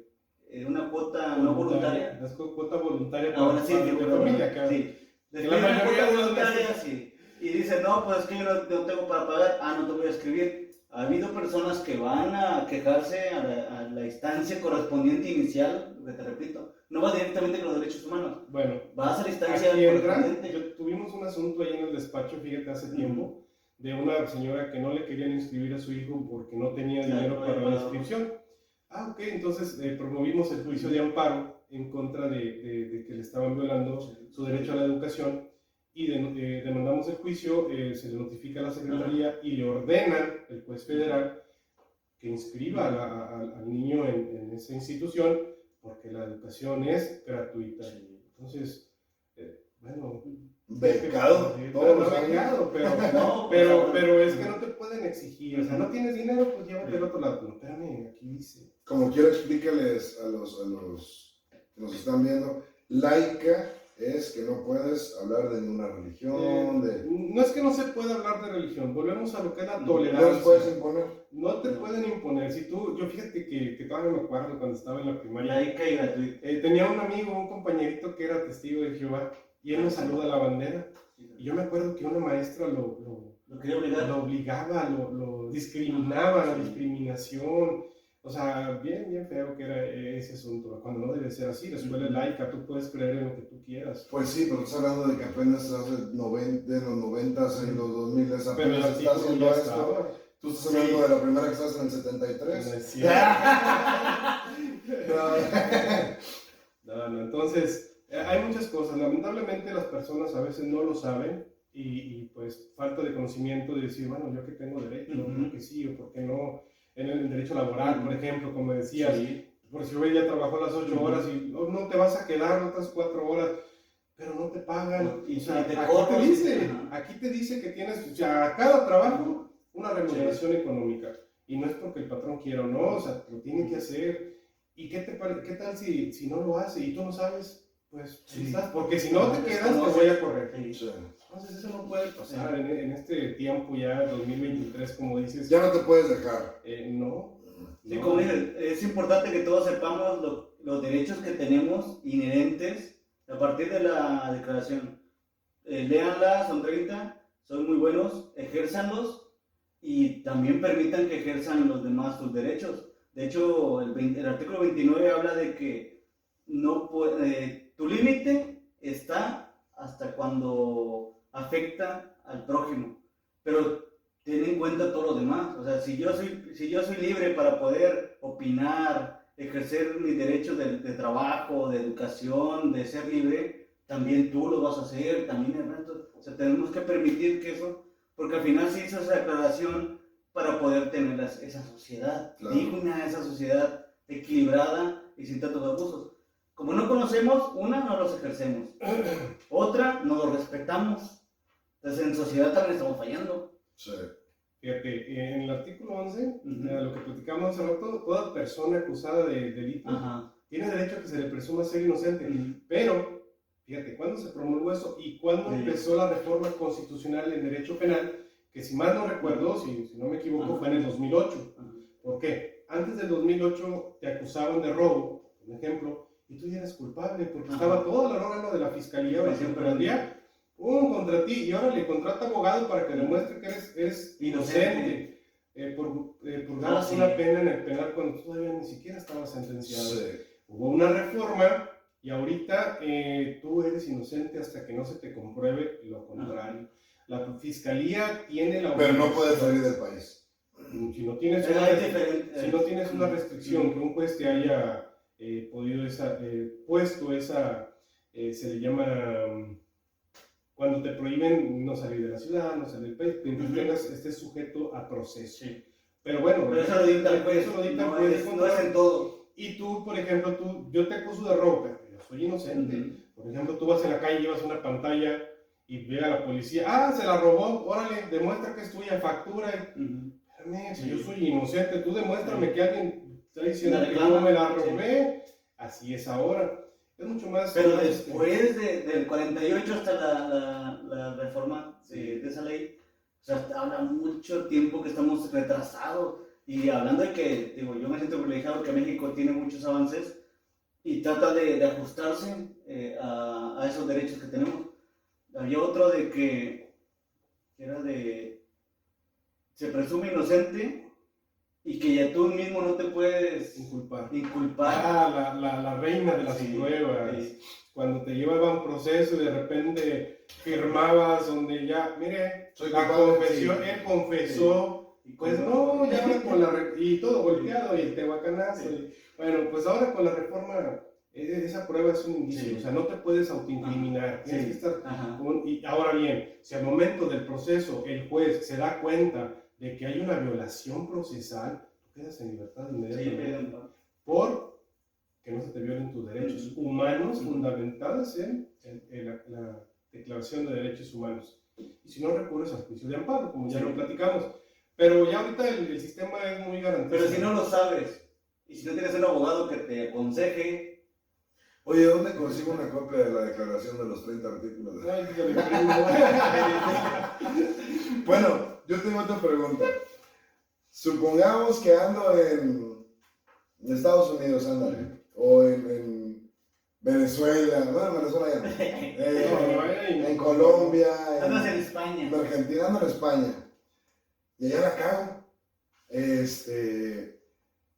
[SPEAKER 2] Una cuota no voluntaria.
[SPEAKER 3] Es cuota voluntaria
[SPEAKER 2] para la
[SPEAKER 3] familia, acá.
[SPEAKER 2] Sí. Les piden una cuota voluntaria, sí. Y dicen, no, pues es que yo no tengo para pagar, no te voy a escribir. Ha habido personas que van a quejarse a la instancia correspondiente inicial, que te repito, no va directamente con los derechos humanos.
[SPEAKER 3] Bueno,
[SPEAKER 2] vas a la instancia
[SPEAKER 3] correspondiente. Tuvimos un asunto ahí en el despacho, fíjate, hace tiempo, de una señora que no le querían inscribir a su hijo porque no tenía dinero para la inscripción. Ok, entonces promovimos el juicio de amparo en contra de que le estaban violando su derecho a la educación. y demandamos el juicio, se le notifica a la Secretaría y le ordenan el juez federal que inscriba al niño en esa institución porque la educación es gratuita. Entonces, bueno...
[SPEAKER 1] Becado, todos los años.
[SPEAKER 3] Becado, pero es que no te pueden exigir, o sea, no tienes dinero, pues llévate al otro lado. No, espérame, aquí dice.
[SPEAKER 1] Como quiero explícales a los que nos están viendo, laica es que no puedes hablar de ninguna religión,
[SPEAKER 3] No es que no se pueda hablar de religión, volvemos a lo que es la
[SPEAKER 1] no
[SPEAKER 3] tolerancia.
[SPEAKER 1] les puedes imponer.
[SPEAKER 3] No te pueden imponer. Si tú, yo fíjate que todavía me acuerdo cuando estaba en la primaria.
[SPEAKER 2] Laica y gratuita.
[SPEAKER 3] Tenía un amigo, un compañerito que era testigo de Jehová y él nos saluda a la bandera. Y yo me acuerdo que una maestra lo
[SPEAKER 2] quería obligar.
[SPEAKER 3] Lo obligaba, lo discriminaba, la discriminación. O sea, bien feo que era ese asunto. Cuando no debe ser así, la escuela es laica, tú puedes creer en lo que tú quieras.
[SPEAKER 1] Pues sí, pero estás hablando de que apenas hace de los 90s, en los 2000
[SPEAKER 3] Pero
[SPEAKER 1] apenas
[SPEAKER 3] el
[SPEAKER 1] está haciendo
[SPEAKER 3] ya
[SPEAKER 1] esto.
[SPEAKER 3] estaba.
[SPEAKER 1] Tú estás hablando de la primera que estás en el 73.
[SPEAKER 3] No es cierto. No, entonces, hay muchas cosas. Lamentablemente las personas a veces no lo saben y pues falta de conocimiento de decir, bueno, yo que tengo derecho, ¿por qué sí o por qué no? En el derecho laboral, por ejemplo, como decías, por si hoy ya trabajó las 8 horas y no te vas a quedar otras 4 horas, pero no te pagan.
[SPEAKER 2] Y
[SPEAKER 3] o sea,
[SPEAKER 2] te
[SPEAKER 3] aquí te dice que tienes, o sea, a cada trabajo una remuneración económica. Y no es porque el patrón quiera o no, o sea, lo tiene que hacer. ¿Y qué tal si no lo hace y tú no sabes? Pues estás, porque si no te quedas, te voy a correr.
[SPEAKER 1] Sí.
[SPEAKER 3] Entonces eso no puede pasar en este tiempo ya, 2023, como dices.
[SPEAKER 1] Ya no te puedes dejar.
[SPEAKER 3] No.
[SPEAKER 2] Sí, como dices, es importante que todos sepamos los derechos que tenemos inherentes a partir de la declaración. Léanla, son 30, son muy buenos, ejérzanlos y también permitan que ejerzan los demás sus derechos. De hecho, el artículo 29 habla de que no puede, tu límite está hasta cuando afecta al prójimo, pero ten en cuenta todo lo demás. O sea, si yo soy libre para poder opinar, ejercer mis derechos de trabajo, de educación, de ser libre, también tú lo vas a hacer, también el resto. O sea, tenemos que permitir que eso, porque al final se hizo esa declaración para poder tener esa sociedad digna, esa sociedad equilibrada y sin tantos abusos. Como no conocemos, una, no los ejercemos. Otra, no los respetamos. Entonces, en sociedad también estamos fallando.
[SPEAKER 1] Sí.
[SPEAKER 3] Fíjate, en el artículo 11, lo que platicamos hace rato, toda persona acusada de delito tiene derecho a que se le presuma ser inocente. Pero, fíjate, ¿cuándo se promulgó eso y cuándo empezó la reforma constitucional en derecho penal? Que si mal no recuerdo, si no me equivoco, fue en el 2008. ¿Por qué? Antes del 2008 te acusaban de robo, por ejemplo, y tú ya eras culpable porque estaba todo el órgano de la fiscalía o siempre al día contra ti y ahora le contrata abogado para que demuestre que eres inocente. Purgabas una pena en el penal cuando todavía ni siquiera estaba sentenciado. Sí. Hubo una reforma y ahorita tú eres inocente hasta que no se te compruebe lo contrario. La fiscalía tiene la
[SPEAKER 1] obligación. Pero no puedes salir del país.
[SPEAKER 3] Si no tienes una restricción que un juez te haya puesto esa, se le llama, cuando te prohíben no salir de la ciudad, no salir del país, mientras estés sujeto a proceso. Sí. Pero bueno,
[SPEAKER 2] pero eso lo dicta el juez, no es en todo.
[SPEAKER 3] Y tú, por ejemplo, yo te acuso de robo, pero yo soy inocente. Por ejemplo, tú vas en la calle, llevas una pantalla y llega la policía, se la robó, órale, demuestra que es tuya, factura. Espérame, si yo soy inocente, tú demuéstrame que alguien está diciendo que yo me la robé. Así es ahora. Es mucho más...
[SPEAKER 2] Pero después del 48 hasta la reforma de esa ley, o sea, habla mucho tiempo que estamos retrasados. Y hablando de que, digo, yo me siento privilegiado que México tiene muchos avances y trata de ajustarse a esos derechos que tenemos. Había otro de que era de... se presume inocente y que ya tú mismo no te puedes inculpar.
[SPEAKER 3] La reina de las pruebas. Sí. Cuando te llevaban proceso y de repente firmabas donde ya, mire, la confesión, él confesó, y pues no, ya con y todo golpeado y el tehuacanazo. Sí. Bueno, pues ahora con la reforma Esa prueba es un indicio,
[SPEAKER 2] Sí.
[SPEAKER 3] o sea, no te puedes autoincriminar, tienes que estar...
[SPEAKER 2] Ajá.
[SPEAKER 3] Y ahora bien, si al momento del proceso el juez se da cuenta de que hay una violación procesal, tú quedas en libertad
[SPEAKER 2] Sí,
[SPEAKER 3] inmediatamente.
[SPEAKER 2] pero-
[SPEAKER 3] Por que no se te violen tus derechos humanos fundamentados en la Declaración de Derechos Humanos. Y si no, recurres al juicio de amparo, como ya
[SPEAKER 2] Sí.
[SPEAKER 3] lo platicamos. Pero ya ahorita el sistema es muy garantizado.
[SPEAKER 2] Pero si no lo sabes, y si no tienes un abogado que te aconseje,
[SPEAKER 1] Oye, ¿dónde consigo una copia de la declaración de los 30 artículos?
[SPEAKER 3] Ay, yo le imprimo.
[SPEAKER 1] Bueno, yo tengo otra pregunta. Supongamos que ando en Estados Unidos, ándale, o en Venezuela, bueno, Venezuela ya no. En Colombia,
[SPEAKER 2] andas en España.
[SPEAKER 1] en Argentina, ando en España, y allá la cago,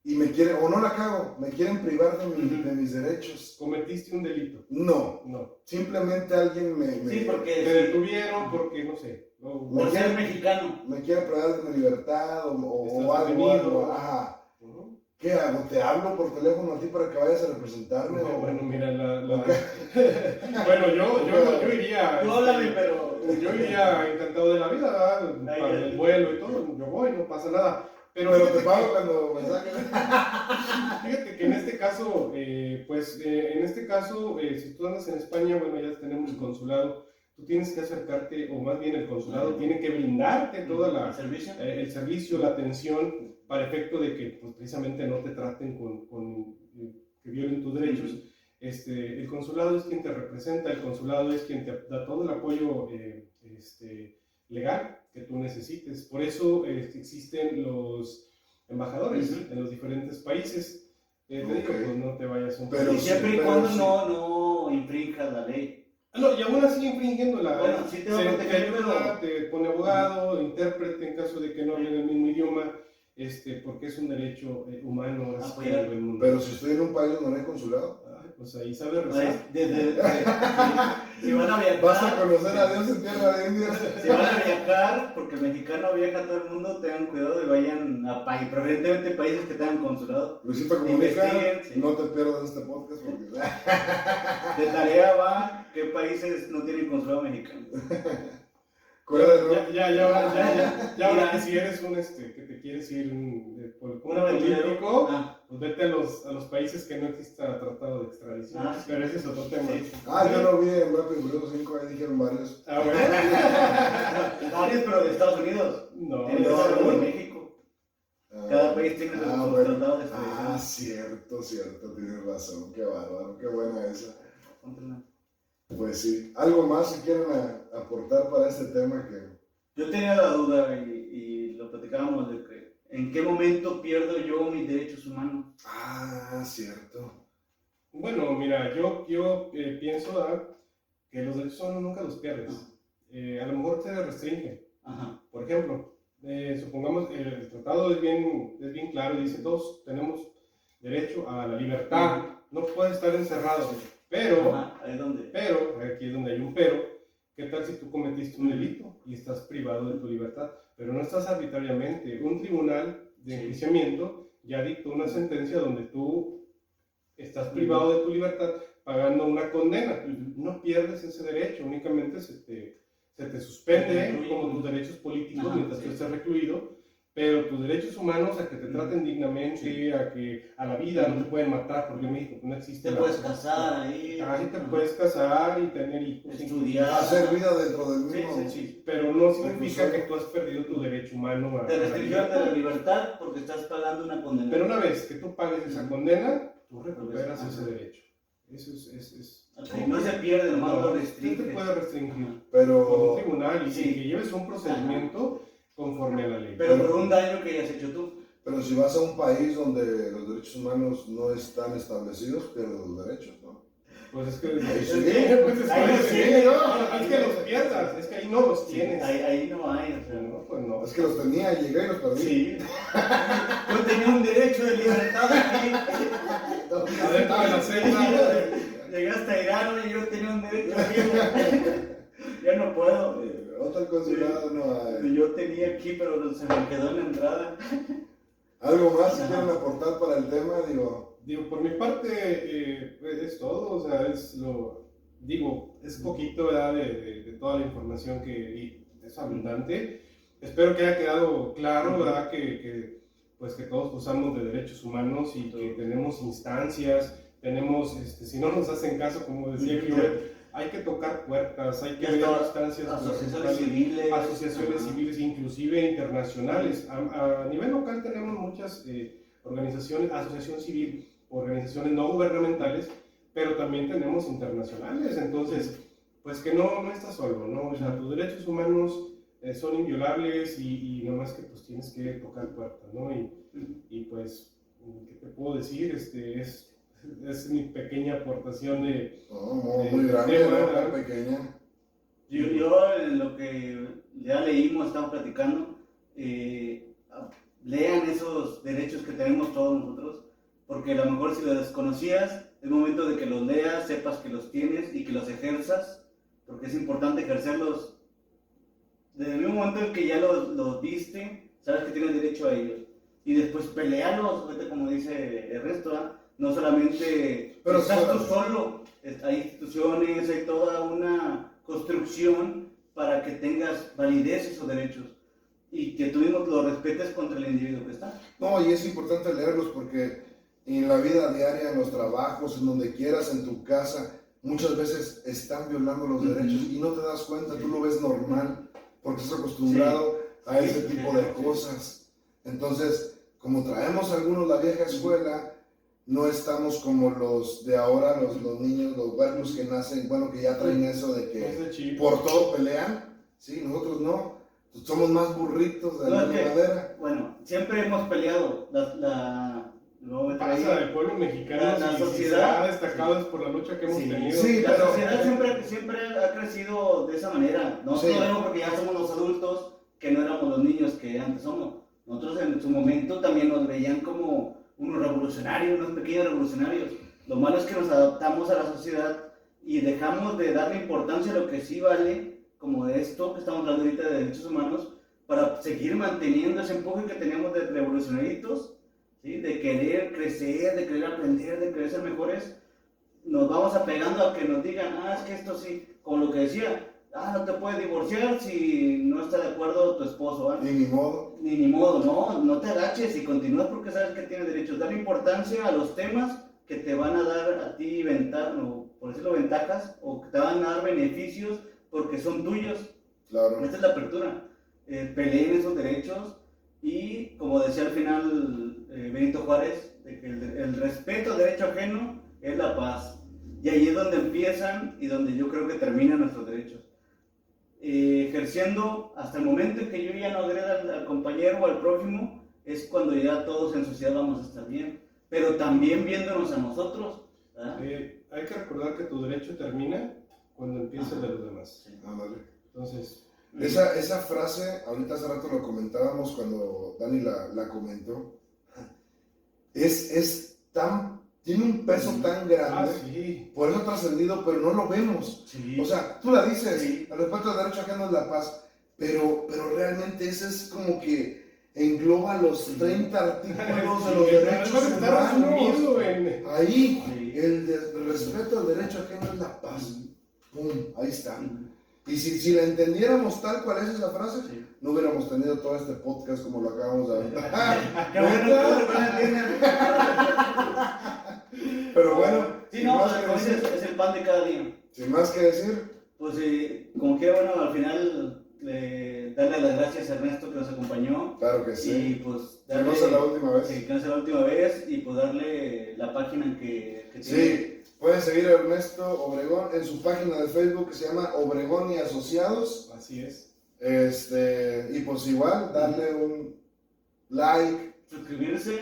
[SPEAKER 1] y me quieren, o no la cago, me quieren privar de mis derechos.
[SPEAKER 3] Cometiste un delito.
[SPEAKER 1] No,
[SPEAKER 3] No.
[SPEAKER 1] simplemente alguien
[SPEAKER 2] Sí,
[SPEAKER 3] Te
[SPEAKER 2] porque
[SPEAKER 3] detuvieron porque, no sé.
[SPEAKER 2] por ser mexicano.
[SPEAKER 1] me quiere privar de mi libertad o
[SPEAKER 3] Estás
[SPEAKER 1] algo,
[SPEAKER 3] detenido.
[SPEAKER 1] ajá.
[SPEAKER 3] Ujú.
[SPEAKER 1] ¿Qué hago? ¿Te hablo por teléfono a ti para que vayas a representarme? o-
[SPEAKER 3] Bueno, mira,
[SPEAKER 1] Ok.
[SPEAKER 3] bueno, yo iría.
[SPEAKER 2] Tú háblame, pero...
[SPEAKER 3] Yo iría encantado de la vida, ¿verdad?
[SPEAKER 2] Ay,
[SPEAKER 3] Para
[SPEAKER 2] ay.
[SPEAKER 3] el vuelo y todo. Yo voy, no pasa nada. Pero
[SPEAKER 1] Pero
[SPEAKER 3] fíjate
[SPEAKER 1] te pago cuando me saquen.
[SPEAKER 3] Fíjate que en este caso, si tú andas en España, bueno, ya tenemos el consulado, tú tienes que acercarte, o más bien el consulado tiene que brindarte toda
[SPEAKER 2] ¿El servicio?
[SPEAKER 3] el servicio, la atención, para efecto de que pues, precisamente no te traten que violen tus derechos. El consulado es quien te representa, el consulado es quien te da todo el apoyo legal que tú necesites. Por eso existen los embajadores en los diferentes países. Te digo, pues no te vayas un
[SPEAKER 1] Pero
[SPEAKER 2] Y siempre y
[SPEAKER 1] pero
[SPEAKER 2] cuando
[SPEAKER 1] sí.
[SPEAKER 2] no infrinjas la ley.
[SPEAKER 3] No, y aún así infringiéndola.
[SPEAKER 2] Bueno, sí te va a proteger,
[SPEAKER 3] ayuda,
[SPEAKER 2] pero-
[SPEAKER 3] te pone abogado, intérprete en caso de que no hablen el mismo idioma, porque es un derecho humano así
[SPEAKER 2] Apoyar.
[SPEAKER 3] en todo el mundo.
[SPEAKER 1] Pero si estoy en un país donde no hay consulado,
[SPEAKER 3] Ay, pues ahí sabe rezar.
[SPEAKER 2] Si van a viajar,
[SPEAKER 1] vas a conocer a Dios en tierra de indios.
[SPEAKER 2] si van a viajar, porque el mexicano viaja a todo el mundo, tengan cuidado y vayan a preferentemente países que tengan consulado.
[SPEAKER 1] Luisito Comunica,
[SPEAKER 2] Investiguen, sí.
[SPEAKER 1] no te pierdas este podcast porque...
[SPEAKER 2] De tarea va qué países no tienen consulado mexicano.
[SPEAKER 1] Corea del Norte.
[SPEAKER 3] Ya ahora que si eres que te quieres ir por
[SPEAKER 2] Un aventurero.
[SPEAKER 3] político,
[SPEAKER 2] Ah,
[SPEAKER 3] pues vete a los países que no exista tratado de extradición.
[SPEAKER 2] Ah, sí.
[SPEAKER 3] Pero ese es otro tema.
[SPEAKER 2] Sí.
[SPEAKER 1] Yo lo vi en Rápido y Furioso 5, ahí dijeron varios.
[SPEAKER 3] Ah, bueno.
[SPEAKER 2] varios, pero de Estados Unidos.
[SPEAKER 3] No,
[SPEAKER 2] Tiene que
[SPEAKER 1] no,
[SPEAKER 2] ser como
[SPEAKER 1] no.
[SPEAKER 2] de México. Cada país tiene sus
[SPEAKER 1] bueno.
[SPEAKER 2] tratados de extradición.
[SPEAKER 1] Cierto, tienes razón, qué bárbaro, qué buena esa.
[SPEAKER 2] Póntela.
[SPEAKER 1] Pues sí, ¿algo más que quieren aportar para este tema que...
[SPEAKER 2] Yo tenía la duda y lo platicábamos de que en qué momento pierdo yo mis derechos humanos.
[SPEAKER 1] Cierto.
[SPEAKER 3] Bueno, mira, yo pienso que los derechos humanos nunca los pierdes. A lo mejor te restringen.
[SPEAKER 2] Ajá.
[SPEAKER 3] Por ejemplo, supongamos el tratado es bien claro, dice todos tenemos derecho a la libertad, no puedes estar encerrado, pero,
[SPEAKER 2] Ajá, ahí es donde.
[SPEAKER 3] aquí es donde hay un pero, ¿qué tal si tú cometiste un delito y estás privado de tu libertad? Pero no estás arbitrariamente, un tribunal de enjuiciamiento ya dictó una sentencia donde tú estás privado de tu libertad pagando una condena, no pierdes ese derecho, únicamente se te suspende como tus derechos políticos.
[SPEAKER 2] Ajá,
[SPEAKER 3] mientras
[SPEAKER 2] sí.
[SPEAKER 3] tú estés recluido, pero tus derechos humanos a que te traten dignamente, a la vida, no te pueden matar, porque en México no existe
[SPEAKER 2] Te puedes casar ahí.
[SPEAKER 3] Ahí te puedes casar y tener hijos.
[SPEAKER 2] Estudiar.
[SPEAKER 1] Hacer vida dentro del
[SPEAKER 2] Sí,
[SPEAKER 1] mismo...
[SPEAKER 2] sí.
[SPEAKER 3] Pero no significa que tú has perdido tu derecho humano a
[SPEAKER 2] Te
[SPEAKER 3] la
[SPEAKER 2] restringieron de la
[SPEAKER 3] libertad.
[SPEAKER 2] libertad porque estás pagando una condena.
[SPEAKER 3] Pero una vez que tú pagues esa condena, tú recuperas ese derecho. Eso es
[SPEAKER 2] Ok, no se pierde, nomás lo
[SPEAKER 3] sí te
[SPEAKER 2] restringe.
[SPEAKER 3] puede restringir por un
[SPEAKER 1] Pero...
[SPEAKER 3] tribunal y
[SPEAKER 2] Sí.
[SPEAKER 3] que lleves un procedimiento conforme a la ley.
[SPEAKER 2] Pero por un daño que hayas hecho tú.
[SPEAKER 1] Pero si vas a un país donde los derechos humanos no están establecidos, pierdes los derechos, ¿no?
[SPEAKER 3] Pues es que,
[SPEAKER 1] Ahí sí.
[SPEAKER 3] pues es que,
[SPEAKER 2] Ahí
[SPEAKER 3] es
[SPEAKER 2] sí,
[SPEAKER 3] que-
[SPEAKER 2] ¿no?
[SPEAKER 3] es que los pierdas, es que ahí no los
[SPEAKER 2] Sí,
[SPEAKER 3] tienes.
[SPEAKER 2] ahí no hay, o sea.
[SPEAKER 3] No, pues no.
[SPEAKER 1] Es que los tenía, llegué y los perdí.
[SPEAKER 2] Sí. Yo tenía un derecho de libertad aquí.
[SPEAKER 3] Adentro de la celda.
[SPEAKER 2] Llegué hasta Irán y yo tenía un derecho aquí. Ya no puedo.
[SPEAKER 1] Otro consulado no hay.
[SPEAKER 2] Yo tenía aquí, pero se me quedó en la entrada.
[SPEAKER 1] ¿Algo más si quieren aportar para el tema? Digo,
[SPEAKER 3] digo, por mi parte, es todo, o sea, es poquito, ¿verdad? De toda la información que es abundante. Espero que haya quedado claro, ¿verdad? Pues que todos gozamos de derechos humanos y que tenemos instancias, si no nos hacen caso, como decía Gilbert, hay que tocar puertas, hay que ver instancias, asociaciones civiles, inclusive internacionales. A nivel local tenemos muchas organizaciones, asociación civil, organizaciones no gubernamentales, pero también tenemos internacionales, entonces, pues que no estás solo, ¿no? O sea, tus derechos humanos son inviolables y nomás que pues tienes que tocar puertas, ¿no? Y pues, ¿qué te puedo decir? Es mi pequeña aportación
[SPEAKER 1] muy grande, ¿no? Pequeña.
[SPEAKER 2] Yo en lo que ya leímos, estamos platicando, lean esos derechos que tenemos todos nosotros, porque a lo mejor si los desconocías, es momento de que los leas, sepas que los tienes y que los ejerzas, porque es importante ejercerlos. Desde el mismo momento en que ya los viste, sabes que tienes derecho a ellos. Y después pelearlos, como dice Ernesto, ¿eh? No solamente
[SPEAKER 1] pero
[SPEAKER 2] estás tú solo, hay instituciones, hay toda una construcción para que tengas validez esos derechos y que tú mismo los respetes contra el individuo que está.
[SPEAKER 1] No, y es importante leerlos porque en la vida diaria, en los trabajos, en donde quieras, en tu casa, muchas veces están violando los derechos y no te das cuenta, tú lo ves normal porque estás acostumbrado a ese tipo de cosas. Entonces, como traemos algunos la vieja escuela, no estamos como los de ahora, los niños, los huercos que nacen, bueno, que ya traen eso de que por todo pelean, ¿sí? Nosotros no, somos más burritos de la madera.
[SPEAKER 2] Bueno, siempre hemos peleado,
[SPEAKER 3] pasa del pueblo mexicano,
[SPEAKER 2] la sociedad
[SPEAKER 3] si se ha destacado es por la lucha que hemos tenido.
[SPEAKER 2] Sí, la sociedad siempre ha crecido de esa manera. Nosotros lo vemos porque ya somos los adultos que no éramos los niños que antes somos. Nosotros en su momento también nos veían como unos revolucionarios, unos pequeños revolucionarios. Lo malo es que nos adaptamos a la sociedad y dejamos de darle importancia a lo que sí vale, como de esto que estamos hablando ahorita de derechos humanos, para seguir manteniendo ese empuje que teníamos de revolucionaritos, ¿sí? De querer crecer, de querer aprender, de querer ser mejores. Nos vamos apegando a que nos digan, es que esto sí, como lo que decía, no te puedes divorciar si no está de acuerdo tu esposo,
[SPEAKER 1] Ni modo.
[SPEAKER 2] Ni modo, no te agaches y continúas porque sabes que tienes derechos. Dar importancia a los temas que te van a dar a ti por decirlo, ventajas, o que te van a dar beneficios porque son tuyos.
[SPEAKER 1] Claro.
[SPEAKER 2] Esta es la apertura. Peleen esos derechos y, como decía al final Benito Juárez, de que el respeto al derecho ajeno es la paz. Y ahí es donde empiezan y donde yo creo que terminan nuestros derechos. Ejerciendo hasta el momento en que yo ya no agreda al compañero o al prójimo, es cuando ya todos en sociedad vamos a estar bien, pero también viéndonos a nosotros.
[SPEAKER 3] Hay que recordar que tu derecho termina cuando empieza el de los demás.
[SPEAKER 1] Sí. Vale.
[SPEAKER 3] Entonces,
[SPEAKER 1] esa frase, ahorita hace rato lo comentábamos cuando Dani la comentó, tiene un peso tan grande,
[SPEAKER 3] sí.
[SPEAKER 1] Por eso ha trascendido, pero no lo vemos.
[SPEAKER 2] Sí.
[SPEAKER 1] O sea, tú la dices, al respecto del derecho ajeno es la paz, pero realmente ese es como que engloba los 30 artículos de los derechos humanos. Ahí, el respeto al derecho ajeno es la paz. ¡Pum! Ahí está. Y si la entendiéramos tal cual es esa frase, no hubiéramos tenido todo este podcast como lo acabamos de ver. Pero bueno,
[SPEAKER 2] es el pan de cada día.
[SPEAKER 1] Sin más que decir,
[SPEAKER 2] pues como que al final darle las gracias a Ernesto que nos acompañó.
[SPEAKER 1] Claro que sí.
[SPEAKER 2] Y pues
[SPEAKER 1] darle, que no sea la última vez.
[SPEAKER 2] Que no sea la última vez y pues darle la página que tiene.
[SPEAKER 1] Sí, pueden seguir a Ernesto Obregón en su página de Facebook que se llama Obregón y Asociados.
[SPEAKER 3] Así es.
[SPEAKER 1] Y pues igual, darle un like.
[SPEAKER 2] Suscribirse.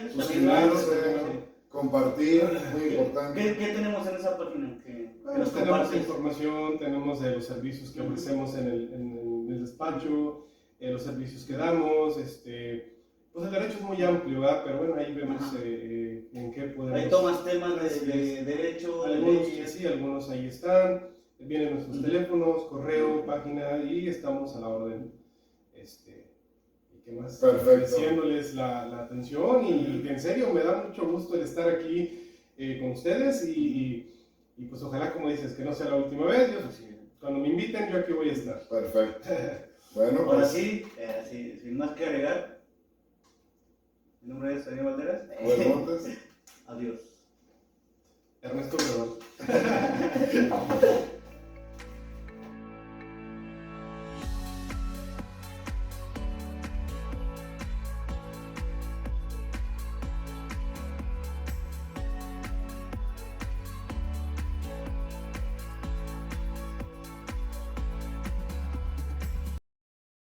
[SPEAKER 1] Compartir, muy importante.
[SPEAKER 2] ¿Qué tenemos en esa página?
[SPEAKER 3] Tenemos información, tenemos los servicios que ofrecemos en el despacho, los servicios que damos, pues el derecho es muy amplio, ¿verdad? Pero bueno, ahí vemos en qué podemos...
[SPEAKER 2] Ahí tomas temas de derecho,
[SPEAKER 3] algunos, sí, algunos ahí están, vienen nuestros teléfonos, correo, página, y estamos a la orden. ¿Qué más?
[SPEAKER 1] Perfecto.
[SPEAKER 3] Agradeciéndoles la atención y en serio me da mucho gusto el estar aquí con ustedes y pues ojalá, como dices, que no sea la última vez. Yo, cuando me inviten, yo aquí voy a estar.
[SPEAKER 1] Perfecto. Bueno,
[SPEAKER 2] Ahora
[SPEAKER 1] pues,
[SPEAKER 2] sí, sin más que agregar, mi nombre es Daniel Valderas.
[SPEAKER 1] buenas noches.
[SPEAKER 2] Adiós.
[SPEAKER 3] Ernesto Obrador.